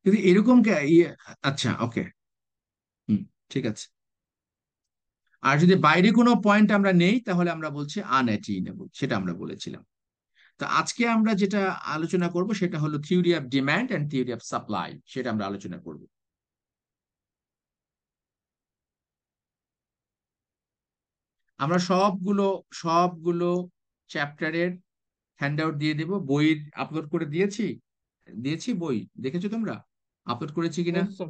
কিন্তু এরকম আচ্ছা, ওকে, হুম, ঠিক আছে। আর যদি বাইরে কোনো পয়েন্ট আমরা নেই তাহলে আমরা বলছি আনঅ্যাটেইনেবল, সেটা আমরা বলেছিলাম। তো আজকে আমরা যেটা আলোচনা করব সেটা হলো theory of demand and theory of supply, সেটা আমরা আলোচনা করব। আমরা সবগুলো সবগুলো চ্যাপ্টারের হ্যান্ডআউট দিয়ে দেব, বই আপলোড করে দিয়েছি। দিয়েছি বই, দেখেছো তোমরা আপলোড করেছি কিনা? Yes, sir.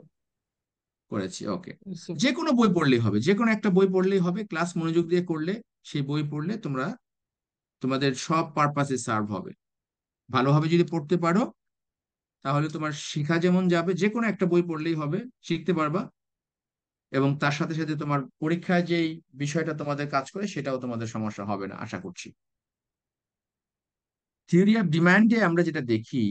করেছি, ওকে। Yes, sir. যে কোনো বই পড়লেই হবে, যে কোনো একটা বই পড়লেই হবে, ক্লাস মনোযোগ দিয়ে করলে সেই বই পড়লে তোমরা তোমাদের সব পারপাসে সার্ভ হবে। ভালোভাবে যদি পড়তে পারো তাহলে তোমার শেখা যেমন যাবে, যে কোনো একটা বই পড়লেই হবে, শিখতে পারবা। এবং তার সাথে সাথে তোমার পরীক্ষায় যেই বিষয়টা তোমাদের কাজ করে সেটাও তোমাদের সমস্যা হবে না আশা করছি। থিওরি অফ ডিমান্ডে আমরা যেটা দেখি,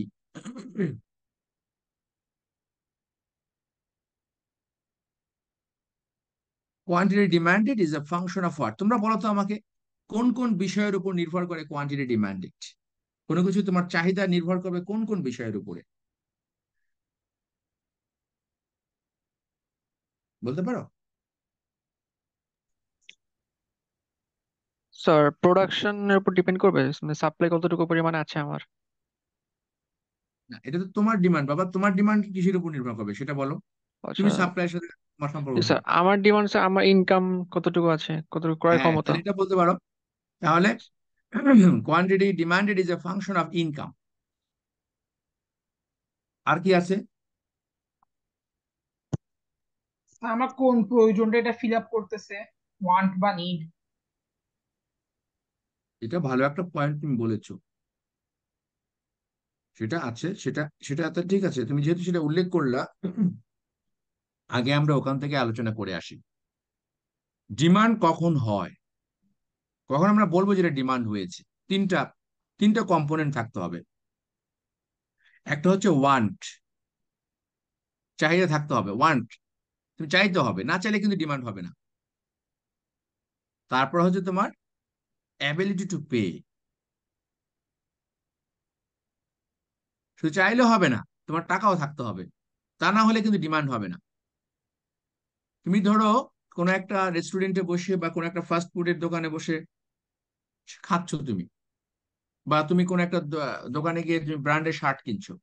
quantity demanded is a function of what. তোমরা বলো তো আমাকে, কোন কোন বিষয়ের উপর নির্ভর করে কোয়ান্টিটি ডিমান্ডেড? কোনো কিছু তোমার চাহিদা নির্ভর করবে কোন কোন বিষয়ের উপরে, বলতে পারো? স্যার, প্রোডাকশনের উপর ডিপেন্ড করবে, মানে সাপ্লাই কতটুকু পরিমাণে আছে আমার। না, এটা তো তোমার ডিমান্ড বাবা, তোমার ডিমান্ড কিসের উপর নির্ভর করবে সেটা বলো। আচ্ছা। তুমি সাপ্লাইয়ের সাথে তোমার সম্পর্ক কি? স্যার, আমার ডিমান্ড, স্যার, আমার ইনকাম কতটুকু আছে, কতটুকু ক্রয় হ্যাঁ, ক্ষমতা। তাহলে এটা বলতে পারো। তাহলে quantity demanded is a function of income. আর কি আছে? আমার কোন প্রয়োজনটা এটা ফিল আপ করতেছে, ওয়ান্ট বা নিড। এটা ভালো একটা পয়েন্ট তুমি বলেছো। সেটা আছে, সেটা সেটা তো ঠিক আছে, তুমি যেহেতু সেটা উল্লেখ করলা, আগে আমরা ওখান থেকে আলোচনা করে আসি। ডিমান্ড কখন হয়, কখন আমরা বলবো যেটা ডিমান্ড হয়েছে? তিনটা তিনটা কম্পোনেন্ট থাকতে হবে। একটা হচ্ছে ওয়ান্ট, চাহিদা থাকতে হবে, ওয়ান্ট, তুমি চাইতে হবে, না চাইলে কিন্তু ডিমান্ড হবে না। তারপর হচ্ছে তোমার অ্যাবিলিটি টু পে, শুধু চাইলে হবে না, তোমার টাকাও থাকতে হবে, তা না হলে কিন্তু ডিমান্ড হবে না। তুমি ধরো কোনো একটা রেস্টুরেন্টে বসে বা কোনো একটা ফাস্ট ফুডের দোকানে বসে খাচ্ছ তুমি, বা তুমি কোন একটা দোকানে গিয়ে তুমি ব্র্যান্ডের শার্ট কিনছো,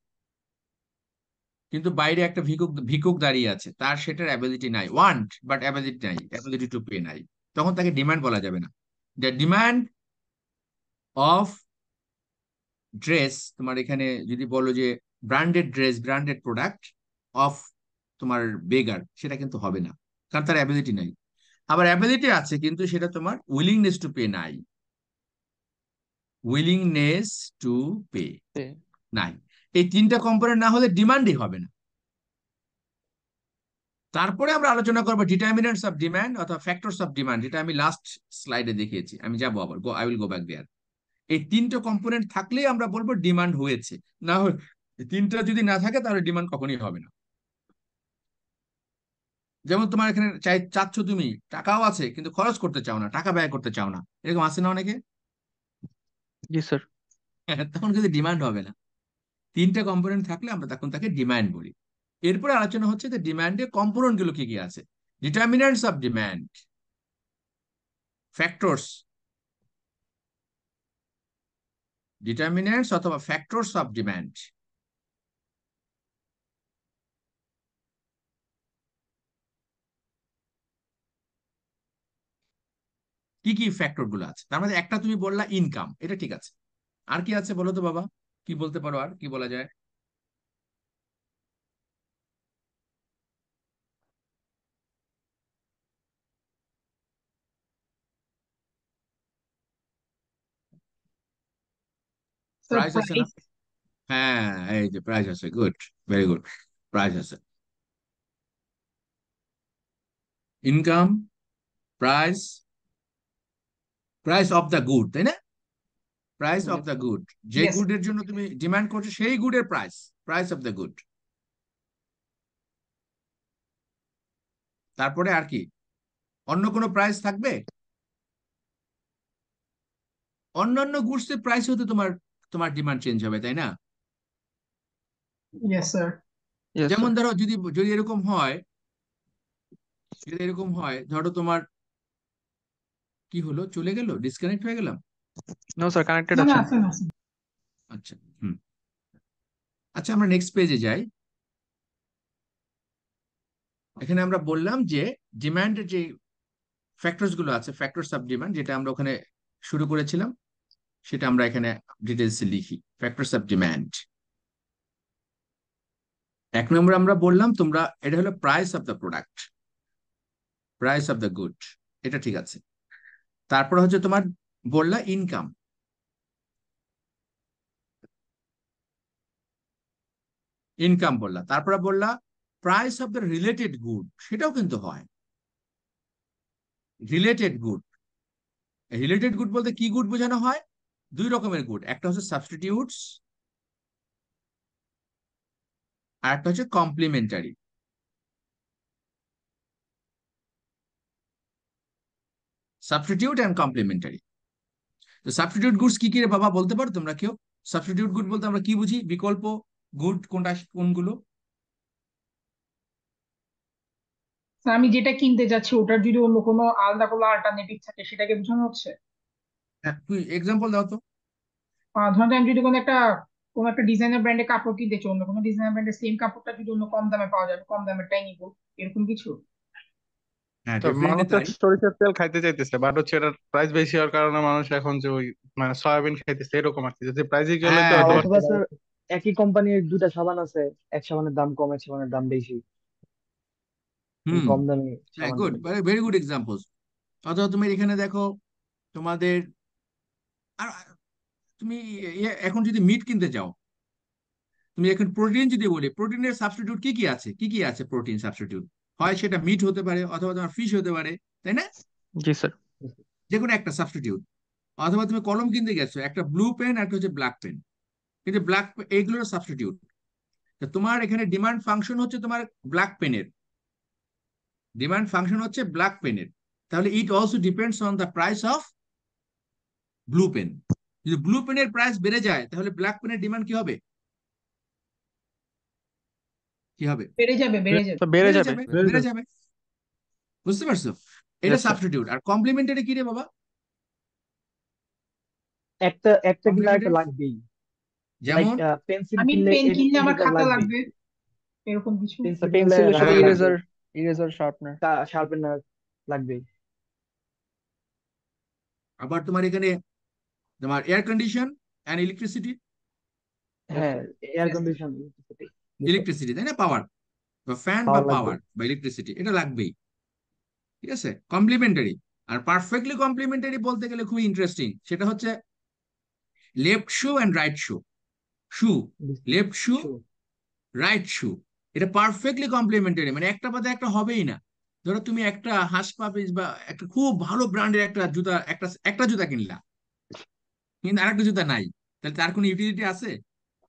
কিন্তু বাইরে একটা ভিক্ষুক ভিক্ষুক দাঁড়িয়ে আছে, তার সেটার অ্যাবিলিটি নাই, ওয়ান্ট বাট অ্যাবিলিটি নাই, অ্যাবিলিটি টু পে নাই, তখন তাকে ডিমান্ড বলা যাবে না। দ্য ডিমান্ড অফ ড্রেস, তোমার এখানে যদি বলো যে branded dress, branded product of তোমার বেগার, সেটা কিন্তু হবে না, কারণ তার অ্যাবিলিটি নাই। আবার অ্যাবিলিটি আছে কিন্তু সেটা তোমার উইলিংনেস টু পে নাই, উইলিংনেস টু পে নাই। এই তিনটা কম্পোনেন্ট না হলে ডিমান্ডই হবে না। তারপরে আমরা আলোচনা করবো ডিটারমিনেন্টস অফ ডিমান্ড অথবা ফ্যাক্টরস অফ ডিমান্ড, যেটা আমি লাস্ট স্লাইডে দেখিয়েছি, আমি যাবো আবার, আই উইল গো ব্যাক দেয়ার। এই তিনটা কম্পোনেন্ট থাকলেই আমরা বলবো ডিমান্ড হয়েছে। না হলে, এই তিনটা যদি না থাকে তাহলে ডিমান্ড কখনই হবে না। যেমন তোমার এখানে চাচ্ছ তুমি, টাকাও আছে কিন্তু খরচ করতে চাও না, টাকা ব্যয় করতে চাও না, এরকম আছে না অনেকে? জি স্যার। তখন কিন্তু ডিমান্ড হবে না। তিনটা কম্পোনেন্ট থাকলে আমরা তখন তাকে ডিমান্ড বলি। এরপরে আলোচনা হচ্ছে যে ডিমান্ডের কম্পোনেন্ট গুলো কি কি আছে। Determinants of demand, factors, determinants অথবা ফ্যাক্টরস অফ ডিমান্ড। কি কি ফ্যাক্টর গুলো আছে? তার মধ্যে একটা তুমি বললা ইনকাম, এটা ঠিক আছে। আর কি আছে বলো তো বাবা, কি বলতে পারো, আর কি বলা যায়? স্যার, প্রাইস আছে না? প্রাইস। হ্যাঁ, এই যে প্রাইস আছে, গুড, ভেরি গুড, প্রাইস আছে। Income, price, price of the good, তাই না? প্রাইস অফ দ্য গুড, যে ইয়েস। গুডের জন্য তুমি ডিমান্ড করছো সেই গুডের price, price of the good. তারপরে আর কি, অন্য কোনো প্রাইস থাকবে? অন্যান্য গুডস এর প্রাইস হতে তোমার তোমার ডিমান্ড চেঞ্জ হবে, তাই না? Yes sir. ইয়েস যেমন স্যার। ধরো যদি যদি এরকম হয়, যদি এরকম হয় ধরো তোমার কি হলো, চলে গেল, ডিসকানেক্ট হয়ে গেলাম। নো স্যার, কানেক্টেড না না, আছেন। আছেন আছেন। আচ্ছা, হুম। আচ্ছা, আমরা নেক্সট পেজে যাই। এখানে আমরা বললাম যে ডিমান্ডের যে ফ্যাক্টরস গুলো আছে, ফ্যাক্টরস অফ ডিমান্ড, যেটা আমরা ওখানে শুরু করেছিলাম, সেটা আমরা এখানে ডিটেলস লিখি। ফ্যাক্টরস অফ ডিমান্ড, 1 নম্বর আমরা বললাম তোমরা, এটা হলো price of the product, price of the good, এটা ঠিক আছে। তারপর হচ্ছে তোমার বললা ইনকাম, ইনকাম বললা। তারপরে বললা price of the related good, সেটাও কিন্তু হয়। রিলেটেড গুড, রিলেটেড গুড বলতে কি গুড বোঝানো হয়? 2 রকমের গুড, একটা হচ্ছে সাবস্টিটিউটস আর একটা হচ্ছে কমপ্লিমেন্টারি। Substitute and complementary. তো সাবস্টিটিউট গুডস কি কি রে বাবা, বলতে পারো তোমরা কেউ? সাবস্টিটিউট গুড বলতে আমরা কি বুঝি? বিকল্প গুড কোনটা, কোনগুলো? স্যার, আমি যেটা কিনতে যাচ্ছি ওটার যদি অন্য কোনো আলাদা কোনো অল্টারনেটিভ থাকে সেটাকে বোঝানো হচ্ছে। হ্যাঁ, তুই এক্সাম্পল দাও তো। ধরেন আমি যদি কোনো একটা ডিজাইনার ব্র্যান্ডের কাপড় কিনতে চাই, অন্য কোনো ডিজাইনার ব্র্যান্ডের সেম কাপড়টা যদি অন্য কম দামে পাওয়া যায়, কম দামেরটাই নিবো, এরকম কিছু। হ্যাঁ, তো ডেফিনেটলি মানুষ তাই। সরিষার তেল খাইতে চাইতেছে, বাট হচ্ছে এটার প্রাইস বেশি হওয়ার কারণে মানুষ এখন যে ওই মানে সয়াবিন খাইতেছে এরকম আর কি। যদি প্রাইস ইকুয়াল হইতো হ্যাঁ হয়তো বা। হ্যাঁ অথবা স্যার একই কোম্পানির দুইটা সাবান আছে, এক সাবানের দাম কম এক সাবানের দাম বেশি, ওই হুম, কম দামি হ্যাঁ, সাবান গুড, কিনবে। Very good examples. অথবা তুমি এখানে দেখো তোমাদের, আর তুমি এখন যদি মিট কিনতে যাও, তুমি এখন প্রোটিন যদি বলি, প্রোটিনের সাবস্টিটিউট কি কি আছে, কি কি আছে প্রোটিন সাবস্টিটিউট? হয় সেটা মিট হতে পারে, অথবা তোমার ফিশ হতে পারে, তাই না? জি স্যার। যে কোনো একটা সাবস্টিটিউট। অথবা তুমি কলম কিনতে গেছো, একটা ব্লু পেন একটা হচ্ছে ব্ল্যাক পেন, কিন্তু ব্ল্যাক, এইগুলোর সাবস্টিটিউট। তোমার এখানে ডিমান্ড ফাংশন হচ্ছে তোমার ব্ল্যাক পেনের, ডিমান্ড ফাংশন হচ্ছে ব্ল্যাক পেনের। তাহলে it also depends on the price of blue pen. যদি ব্লু পেনের প্রাইস বেড়ে যায় তাহলে ব্ল্যাক পেনের ডিমান্ড কি হবে? কি হবে? বেড়ে যাবে, বেড়ে যাবে। তো বেড়ে বেড়ে যাবে। যাবে, বেড়ে যাবে। বুঝতে পারছো? এটা ইয়েস স্যার। সাবস্টিটিউট। আর কমপ্লিমেন্টারি কি রে বাবা? একটা একটা কিনলে একটা কমপ্লিমেন্টারি লাগবেই, লাইক যেমন, পেন্সিল আমি কিনলে পেন কিনলে এর আমার দুইটা খাতা লাগবেই, লাগবে, এরকম কিছু। পেন্সিল কিনলে পেন্সিলের সাথে হ্যাঁ রাবার হ্যাঁ। লাগবে, ইরেজার, ইরেজার শার্পনার। শার্পেনার লাগবেই। আবার তোমার এখানে তোমার air condition and electricity, yes হ্যাঁ, স্যার। এয়ার কন্ডিশন, ইলেকট্রিসিটি তাই না, পাওয়ার, বা ফ্যান বা পাওয়ার লাগবে। পাওয়ার বা ইলেকট্রিসিটি, এটা লাগবেই। ঠিক আছে, কমপ্লিমেন্টারি। আর পারফেক্টলি কমপ্লিমেন্টারি বলতে গেলে খুবই ইন্টারেস্টিং, সেটা হচ্ছে left shoe and right shoe. Shoe, left shoe, right shoe, এটা পারফেক্টলি কমপ্লিমেন্টারি, মানে একটা পাতে একটা হবেই না। ধরো তুমি একটা হাস পাপিস বা একটা খুব ভালো ব্র্যান্ডের একটা জুতা, একটা একটা জুতা কিনলা, কিন্তু আরেকটা জুতা নাই, তাহলে তার কোনো ইউটিলিটি আছে?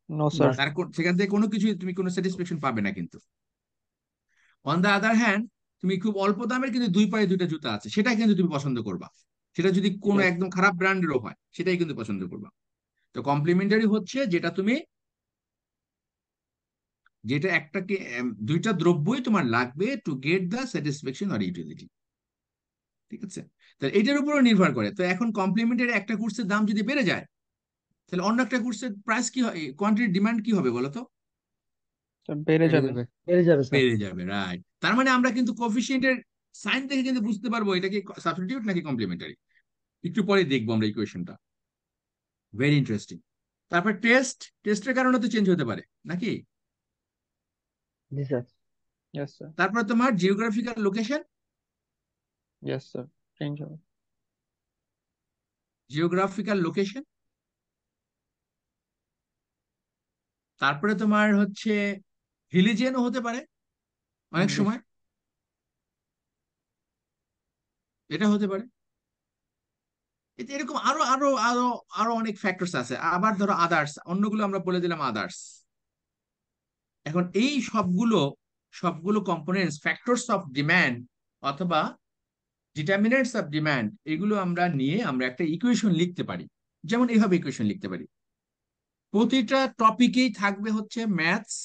নো না স্যার। তার সেখান থেকে কোনো কিছু তুমি কোনো স্যাটিসফ্যাকশন পাবে না কিন্তু। অন দ্য আদার হ্যান্ড, তুমি খুব অল্প দামের কিন্তু 2 পায়ে 2টা জুতা আছে, সেটা কিন্তু তুমি পছন্দ করবা। সেটা যদি কোনো ইয়েস। একদম খারাপ ব্র্যান্ডেরও হয়, সেটাই কিন্তু পছন্দ করবা। তো কমপ্লিমেন্টারি হচ্ছে যেটা তুমি, যেটা একটাকে, দুইটা দ্রব্যই তোমার লাগবে টু গেট দ্য স্যাটিসফ্যাকশন আর ইউটিলিটি। ঠিক আছে, তাহলে এটার উপরও নির্ভর করে। তো এখন কমপ্লিমেন্টারি একটা কোর্সের দাম যদি বেড়ে যায়, তাহলে অন্য একটা কোর্সের প্রাইস কি হয়, কোয়ান্টিটি ডিমান্ড কি হবে বলো তো? তো বেড়ে বেড়ে যাবে। যাবে, বেড়ে যাবে স্যার। বেড়ে যাবে, রাইট। তার মানে আমরা কিন্তু কোফিসিয়েন্টের সাইন থেকে কিন্তু বুঝতে পারবো এটা কি সাবস্টিটিউট নাকি কমপ্লিমেন্টারি। একটু পরে দেখবো আমরা ইকুয়েশনটা, ভেরি ইন্টারেস্টিং। তারপর টেস্ট, টেস্টের কারণে তো চেঞ্জ হতে পারে নাকি? জি স্যার। Yes sir. তারপরে তোমার geographical location, yes sir, change হবে। Geographical location. তারপরে তোমার হচ্ছে রিলিজিয়নও হতে পারে অনেক জি সময়, স্যার। এটা হতে পারে। এতে এরকম আরো আরো আরো আরো অনেক ফ্যাক্টরস আছে। আবার ধরো আদার্স, অন্যগুলো আমরা বলে দিলাম আদার্স। এখন এই সবগুলো, সবগুলো কম্পোনেন্টস, ফ্যাক্টরস অফ ডিমান্ড অথবা ডিটারমিনেন্টস অফ ডিমান্ড, এগুলো আমরা নিয়ে আমরা একটা ইকুয়েশন লিখতে পারি। যেমন এইভাবে ইকুয়েশন লিখতে পারি, প্রতিটা টপিকেই থাকবে হচ্ছে ম্যাথস,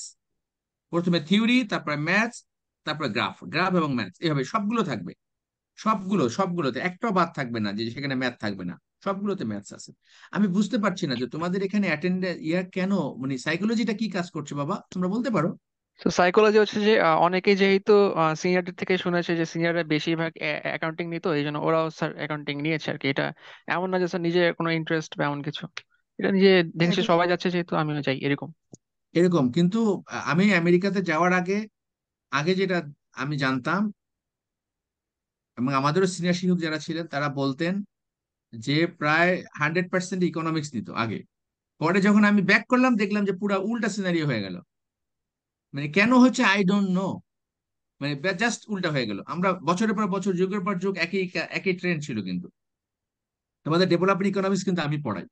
প্রথমে থিওরি, তারপরে ম্যাথস, তারপরে গ্রাফ, গ্রাফ এবং ম্যাথস, এভাবে সবগুলো থাকবে। সবগুলোতে একটাও বাদ থাকবে না যে সেখানে ম্যাথ থাকবে না, সবগুলোতে ম্যাথস আছে। আমি বুঝতে পারছি না যে তোমাদের এখানে অ্যাটেন্ডেন্স কেন, মানে সাইকোলজিটা কি কাজ করছে বাবা, তোমরা বলতে পারো? তো সাইকোলজি হচ্ছে যে অনেকেই যেহেতু সিনিয়রদের থেকে শুনেছে যে সিনিয়ররা বেশিরভাগ অ্যাকাউন্টিং নিত, এই জন্য ওরাও স্যার অ্যাকাউন্টিং নিয়েছে আর কি। এটা এমন না যে স্যার নিজে কোনো ইন্টারেস্ট বা এমন কিছু, এটা নিজে হ্যাঁ, দেখছে সবাই যাচ্ছে যেহেতু আমিও যাই এরকম। এরকম কিন্তু আমি আমেরিকাতে যাওয়ার আগে আগে যেটা আমি জানতাম, এবং আমাদেরও সিনিয়র শিক্ষক যারা ছিলেন তারা বলতেন যে প্রায় 100% ইকোনমিক্স নিত আগে। পরে যখন আমি ব্যাক করলাম দেখলাম যে পুরো উল্টা সিনারিও হয়ে গেল। মানে কেন হচ্ছে আই ডোন্ট নো, মানে জাস্ট উল্টা হয়ে গেল। আমরা বছরের পর বছর, যুগের পর যুগ একই একই ট্রেন্ড ছিল, কিন্তু তোমাদের ডেভেলপমেন্ট ইকোনমিক্স কিন্তু আমি পড়াই,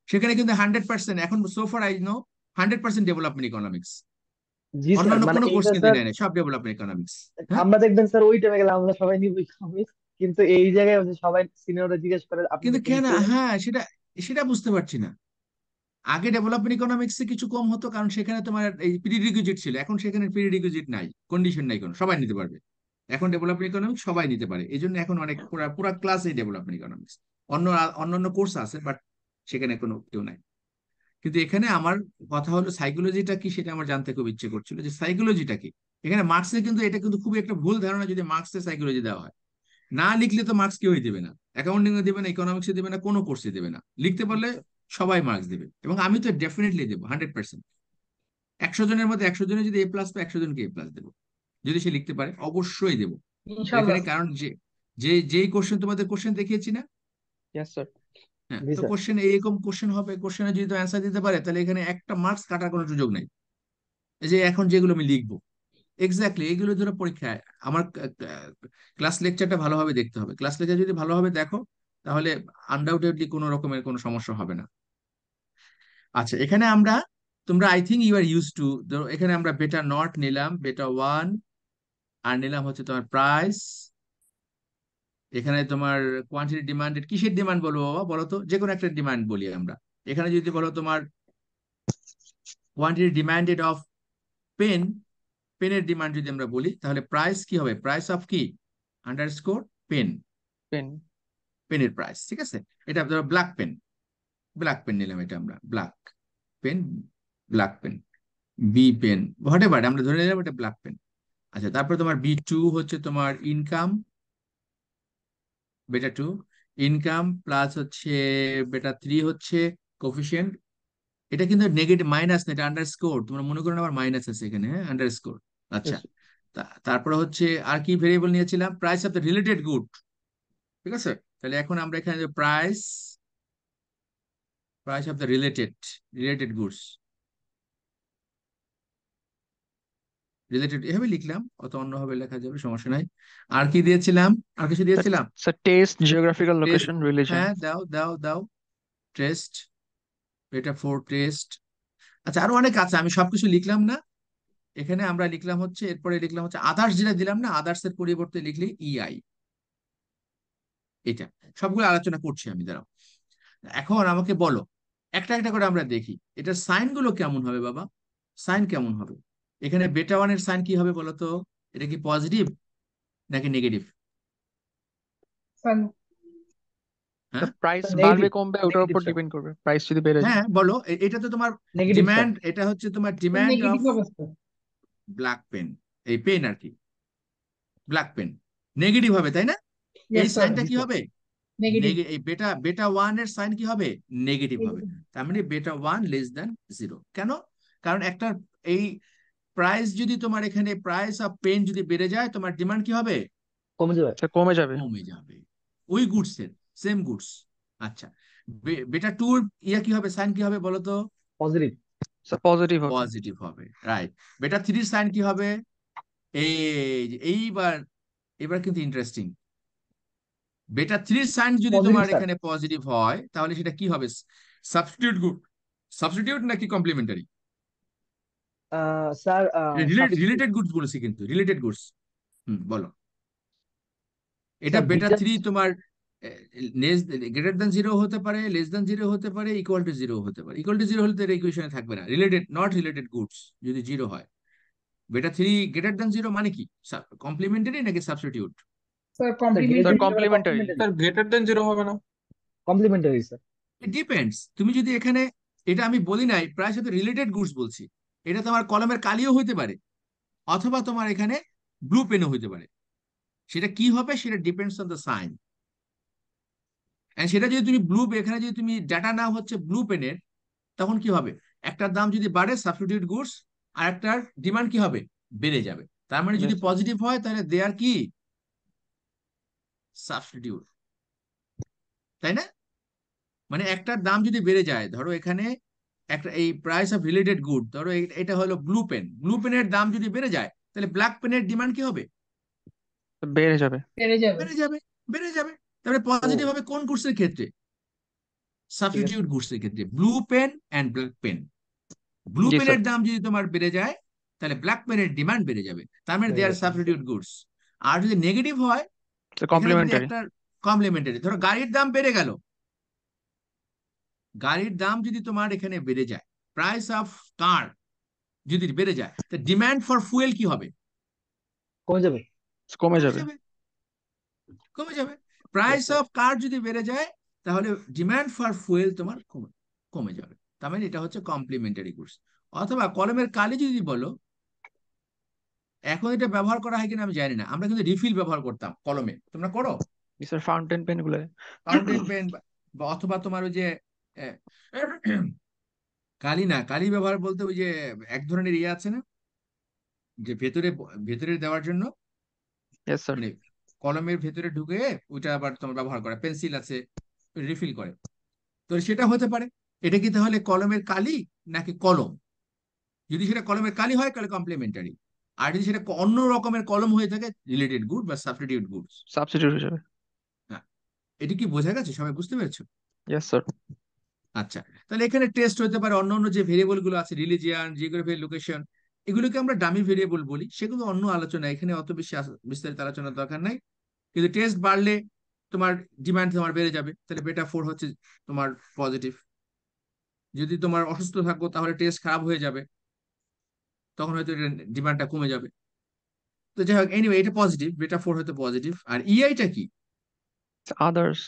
সেখানে কিন্তু 100%, এখন সোফার I know 100% development economics. G sir, অন্যান্য মানে কোনো কোর্স এইটা কিন্তু স্যার, নেয় না, সব ডেভেলপমেন্ট ইকোনমিক্স। হ্যাঁ, আমরা দেখবেন স্যার ওই টাইমে গেলে আমরা সবাই নিব ইকোনমিক্স, কিন্তু এই জায়গায় হচ্ছে সবাই সিনিয়ররা জিজ্ঞেস করে আপনি কিন্তু কি কেন, নিচ্ছেন। হ্যাঁ সেটা সেটা বুঝতে পারছি না। আগে ডেভেলপমেন্ট ইকোনমিক্সে কিছু কম হতো কারণ সেখানে তোমার এই প্রিরিকুইজিট ছিল, এখন সেখানে প্রিরিকুইজিট নাই, কন্ডিশন নাই কোনো, সবাই নিতে পারবে। এখন ডেভেলপমেন্ট ইকোনমিক্স সবাই নিতে পারে, এই জন্য এখন অনেক পুরা পুরা ক্লাসে ডেভেলপমেন্ট ইকোনমিক্স। অন্যান্য কোর্স আছে বাট সেখানে কোনো কেউ নাই। কিন্তু এখানে আমার কথা হলো সাইকোলজিটা কি, সেটা আমার জানতে খুব ইচ্ছে করছিল যে সাইকোলজিটা কি। এখানে মার্কসে কিন্তু এটা কিন্তু খুবই একটা ভুল ধারণা, যদি মার্কসে সাইকোলজি দেওয়া হয়। না লিখলে তো মার্কস কেউই দেবে না, অ্যাকাউন্টিং এ দেবে না, ইকোনমিক্সে দেবে না, কোনো কোর্সে দেবে না। লিখতে পারলে আচ্ছা। সবাই মার্কস দেবে, এবং আমি তো ডেফিনেটলি দেবো 100%। 100 জনের মধ্যে 100 জনে যদি A+ পায়, 100 জনকে A+ দেবো। যদি সে লিখতে পারে অবশ্যই দেবো। ইনশাল্লাহ এখানে কারণ যে যে যেই কোশ্চেন, তোমাদের কোশ্চেন দেখিয়েছি না, ইয়েস স্যার। হ্যাঁ, জি তো স্যার। কোশ্চেন এরকম কোশ্চেন হবে, কোশ্চেনে যদি তো অ্যান্সার দিতে পারে তাহলে এখানে একটা মার্কস কাটার কোনো সুযোগ নেই। এই যে এখন যেগুলো আমি লিখবো, এক্স্যাক্টলি এগুলো ধরো পরীক্ষায় আমার ক্লাস লেকচারটা ভালোভাবে দেখতে হবে। ক্লাস লেকচার যদি ভালোভাবে দেখো তাহলে আনডাউটেডলি কোনো রকমের কোনো সমস্যা হবে না। আচ্ছা, এখানে আমরা, তোমরা I think you are use to, এখানে আমরা বেটা নট নিলাম, বেটা ওয়ান, আর নিলাম হচ্ছে তোমার প্রাইস। এখানে তোমার কোয়ান্টিটি ডিমান্ডেড, কিসের ডিমান্ড বলবো বাবা বলো তো, যে কোনো একটা ডিমান্ড বলি আমরা। এখানে যদি বলো তোমার কোয়ান্টিটি ডিমান্ডেড অফ পেন, পেনের ডিমান্ড যদি আমরা বলি তাহলে প্রাইস কি হবে, প্রাইস অফ কি, আন্ডারস্কোর পেন, পেন। পেনের প্রাইস, ঠিক আছে। এটা ধরো ব্ল্যাক পেন, ব্ল্যাক পেন নিলাম, এটা আমরা black pen, black pen, B pen, whatever আমরা ধরে নিলাম এটা ব্ল্যাক পেন। আচ্ছা, তারপর তোমার B2 হচ্ছে তোমার ইনকাম, বেটা 2 ইনকাম, প্লাস হচ্ছে বেটা 3 হচ্ছে কোফিশিয়েন্ট। এটা কিন্তু নেগেটিভ, মাইনাস না, এটা আন্ডারস্কোর, তোমরা মনে করো না আবার মাইনাস আছে এখানে, হ্যাঁ আন্ডারস্কোর। আচ্ছা, Yes, তারপরে হচ্ছে আর কি ভেরিয়েবল নিয়েছিলাম, price of the related good, ঠিক আছে। তাহলে এখন আমরা এখানে price, price of the related, related goods, related এভাবে লিখলাম, অত অন্যভাবে লেখা যাবে, সমস্যা নাই। আর কি দিয়েছিলাম, আর কিছু দিয়েছিলাম, sir test, geographical test, location, religion. হ্যাঁ দাও দাও দাও, টেস্ট, এটা 4 টেস্ট। আচ্ছা, আরো অনেক আছে, আমি সবকিছু লিখলাম না। এখানে আমরা লিখলাম হচ্ছে, এরপরে লিখলাম হচ্ছে আদার্স, যেটা দিলাম না, আদার্স এর পরিবর্তে লিখলি EI। এটা সবগুলো আলোচনা করছি আমি, দাঁড়াও। এখন আমাকে বলো, একটা একটা করে আমরা দেখি এটার সাইন গুলো কেমন হবে বাবা, সাইন কেমন হবে। এখানে বেটা 1 এর সাইন কি হবে বলো তো, এটা কি পজিটিভ নাকি নেগেটিভ? স্যার হ্যাঁ, প্রাইস বাড়বে নেগেটিভ, কমবে ওটার নেগেটিভ উপর স্যার, ডিপেন্ড করবে, প্রাইস যদি বেড়ে যায়। হ্যাঁ বলো, এটা তো তোমার নেগেটিভ স্যার। ডিমান্ড, এটা হচ্ছে তোমার ডিমান্ড অফ নেগেটিভ হবে স্যার। ব্ল্যাক পেন, এই পেন আর কি, ব্ল্যাক পেন নেগেটিভ হবে তাই না। এই ইয়েস স্যার। সাইনটা জি কি স্যার। হবে, নেগেটিভ। এই বেটা 1 এর সাইন কি হবে, নেগেটিভ হবে। নেগেটিভ। তার মানে বেটা 1 <0 কেন, কারণ একটা এই প্রাইস যদি তোমার এখানে প্রাইস অফ পেন যদি বেড়ে যায়, তোমার ডিমান্ড কি হবে, কমে যাবে। স্যার কমে যাবে। কমে যাবে, ওই গুডস এর, সেম গুডস। আচ্ছা, বেটা 2 ইয়া কি হবে, সাইন কি হবে বলো তো, পজিটিভ। স্যার পজিটিভ হবে। পজিটিভ হবে, রাইট। বেটা 3 সাইন কি হবে, এই এইবার, এবার কিন্তু ইন্টারেস্টিং। বেটা 3 সাইন যদি পজিটিভ তোমার স্যার। এখানে পজিটিভ হয় তাহলে সেটা কি হবে, সাবস্টিটিউট গুড, সাবস্টিটিউট নাকি complementary, sir substitute. Related goods বলেছি কিন্তু, রিলেটেড গুডস। বলো, এটা স্যার দুইটা। বেটা 3 তোমার গ্রেটার দ্যান 0 হতে পারে, লেস দ্যান 0 হতে পারে, ইকুয়াল টু 0 হতে পারে। ইকুয়াল টু 0 হলে তো এর ইকুয়েশনে থাকবে না, রিলেটেড, নট রিলেটেড গুডস যদি 0 হয়। বেটা 3 গ্রেটার দ্যান 0 মানে কি? কমপ্লিমেন্টারি নাকি substitute? Sir sir sir greater complementary. Zero complementary. Complementary, sir greater than zero হবে না? Complementary sir. It depends. তুমি যদি এখানে, এটা আমি বলি নাই, প্রায় সাথে রিলেটেড গুডস বলছি। এটা তোমার কলমের কালিও হইতে পারে, অথবা তোমার এখানে ব্লু পেনও হইতে পারে। সেটা কি হবে সেটা ডিপেন্ডস অন দ্য সাইন। সেটা যদি তুমি এখানে যদি তুমি ডাটা না হচ্ছে ব্লু পেনের, তখন কি হবে? একটার দাম যদি বাড়ে সাবস্টিটিউট গুডস, আর একটার ডিমান্ড কি হবে? বেড়ে যাবে। তার মানে যদি পজিটিভ হয় তাহলে দে আর কি? সাবস্টিটিউট, তাই না? মানে একটার দাম যদি বেড়ে যায়, ধরো এখানে একটা এই প্রাইস অফ রিলেটেড গুড, ধরো এটা হলো ব্লু পেন, ব্লু পেনের দাম যদি বেড়ে যায়, তাহলে ব্ল্যাক পেনের ডিমান্ড কি হবে? বেড়ে যাবে। বেড়ে যাবে। বেড়ে যাবে, বেড়ে যাবে। তাহলে ও পজিটিভ হবে কোন গুডসের ক্ষেত্রে? ঠিক আছে। সাবস্টিটিউট গুডসের ক্ষেত্রে, blue pen and black pen. Blue জি স্যার। পেনের দাম যদি তোমার বেড়ে যায়, তাহলে ব্ল্যাক পেনের ডিমান্ড বেড়ে যাবে। তার মানে দে বেড়ে আর যাবে। Substitute goods. আর যদি নেগেটিভ হয়, এখানে যদি কমপ্লিমেন্টারি। একটা কমপ্লিমেন্টারি, ধরো গাড়ির দাম বেড়ে গেল, গাড়ির দাম যদি তোমার এখানে বেড়ে যায়, প্রাইস অফ কার যদি বেড়ে যায়, তো ডিমান্ড ফর ফুয়েল কি হবে? কমে যাবে। কমে কমে যাবে। যাবে, কমে যাবে। Yes price sir. অফ কার যদি বেড়ে যায়, তাহলে ডিমান্ড ফর ফুয়েল তোমার কমে কমে যাবে। তার মানে এটা হচ্ছে কমপ্লিমেন্টারি গুডস। অথবা কলমের কালি যদি বলো, এখন এটা ব্যবহার করা হয় কিনা আমি জানি না, আমরা কিন্তু রিফিল ব্যবহার করতাম কলমে, তোমরা করো? জি স্যার, ফাউন্টেন পেন গুলো। ফাউন্টেন পেন, বা অথবা তোমার ওই যে আহ, কালি না, কালি ব্যবহার বলতে ওই যে এক ধরনের ইয়ে আছে না, যে ভেতরে ভেতরে দেওয়ার জন্য, ইয়েস স্যার। মানে কলমের ভেতরে ঢুকে ওইটা আবার তোমার ব্যবহার করে, পেন্সিল আছে রিফিল করে। তো সেটা হতে পারে। এটা কি তাহলে কলমের কালি নাকি কলম? যদি সেটা কলমের কালি হয় তাহলে কমপ্লিমেন্টারি, আর যদি সেটা অন্য রকমের কলম হয়ে থাকে, রিলেটেড গুড বা সাবস্টিটিউট গুডস। সাবস্টিটিউট হিসেবে। হ্যাঁ, এটা কি বোঝা গেছে? সবাই বুঝতে পেরেছো? Yes sir. আচ্ছা, তাহলে এখানে টেস্ট হতে পারে অন্য অন্য যে ভেরিয়েবল গুলো আছে, রিলিজিয়ান, জিওগ্রাফি, লোকেশন, এগুলোকে আমরা ডামি ভেরিয়েবল বলি, সেগুলো অন্য আলোচনা, এখানে অত বেশি বিস্তারিত আলোচনার দরকার নাই। কিন্তু টেস্ট বাড়লে তোমার ডিমান্ড তোমার বেড়ে যাবে, তাহলে বেটা 4 হচ্ছে তোমার পজিটিভ। যদি তোমার অসুস্থ থাকো তাহলে টেস্ট খারাপ হয়ে যাবে, তখন হয়তো ডিমান্ডটা কমে যাবে। তো যাই হোক, এনিওয়ে এটা পজিটিভ, বেটা 4 হয়তো পজিটিভ। আর ইআইটা কি? আদার্স।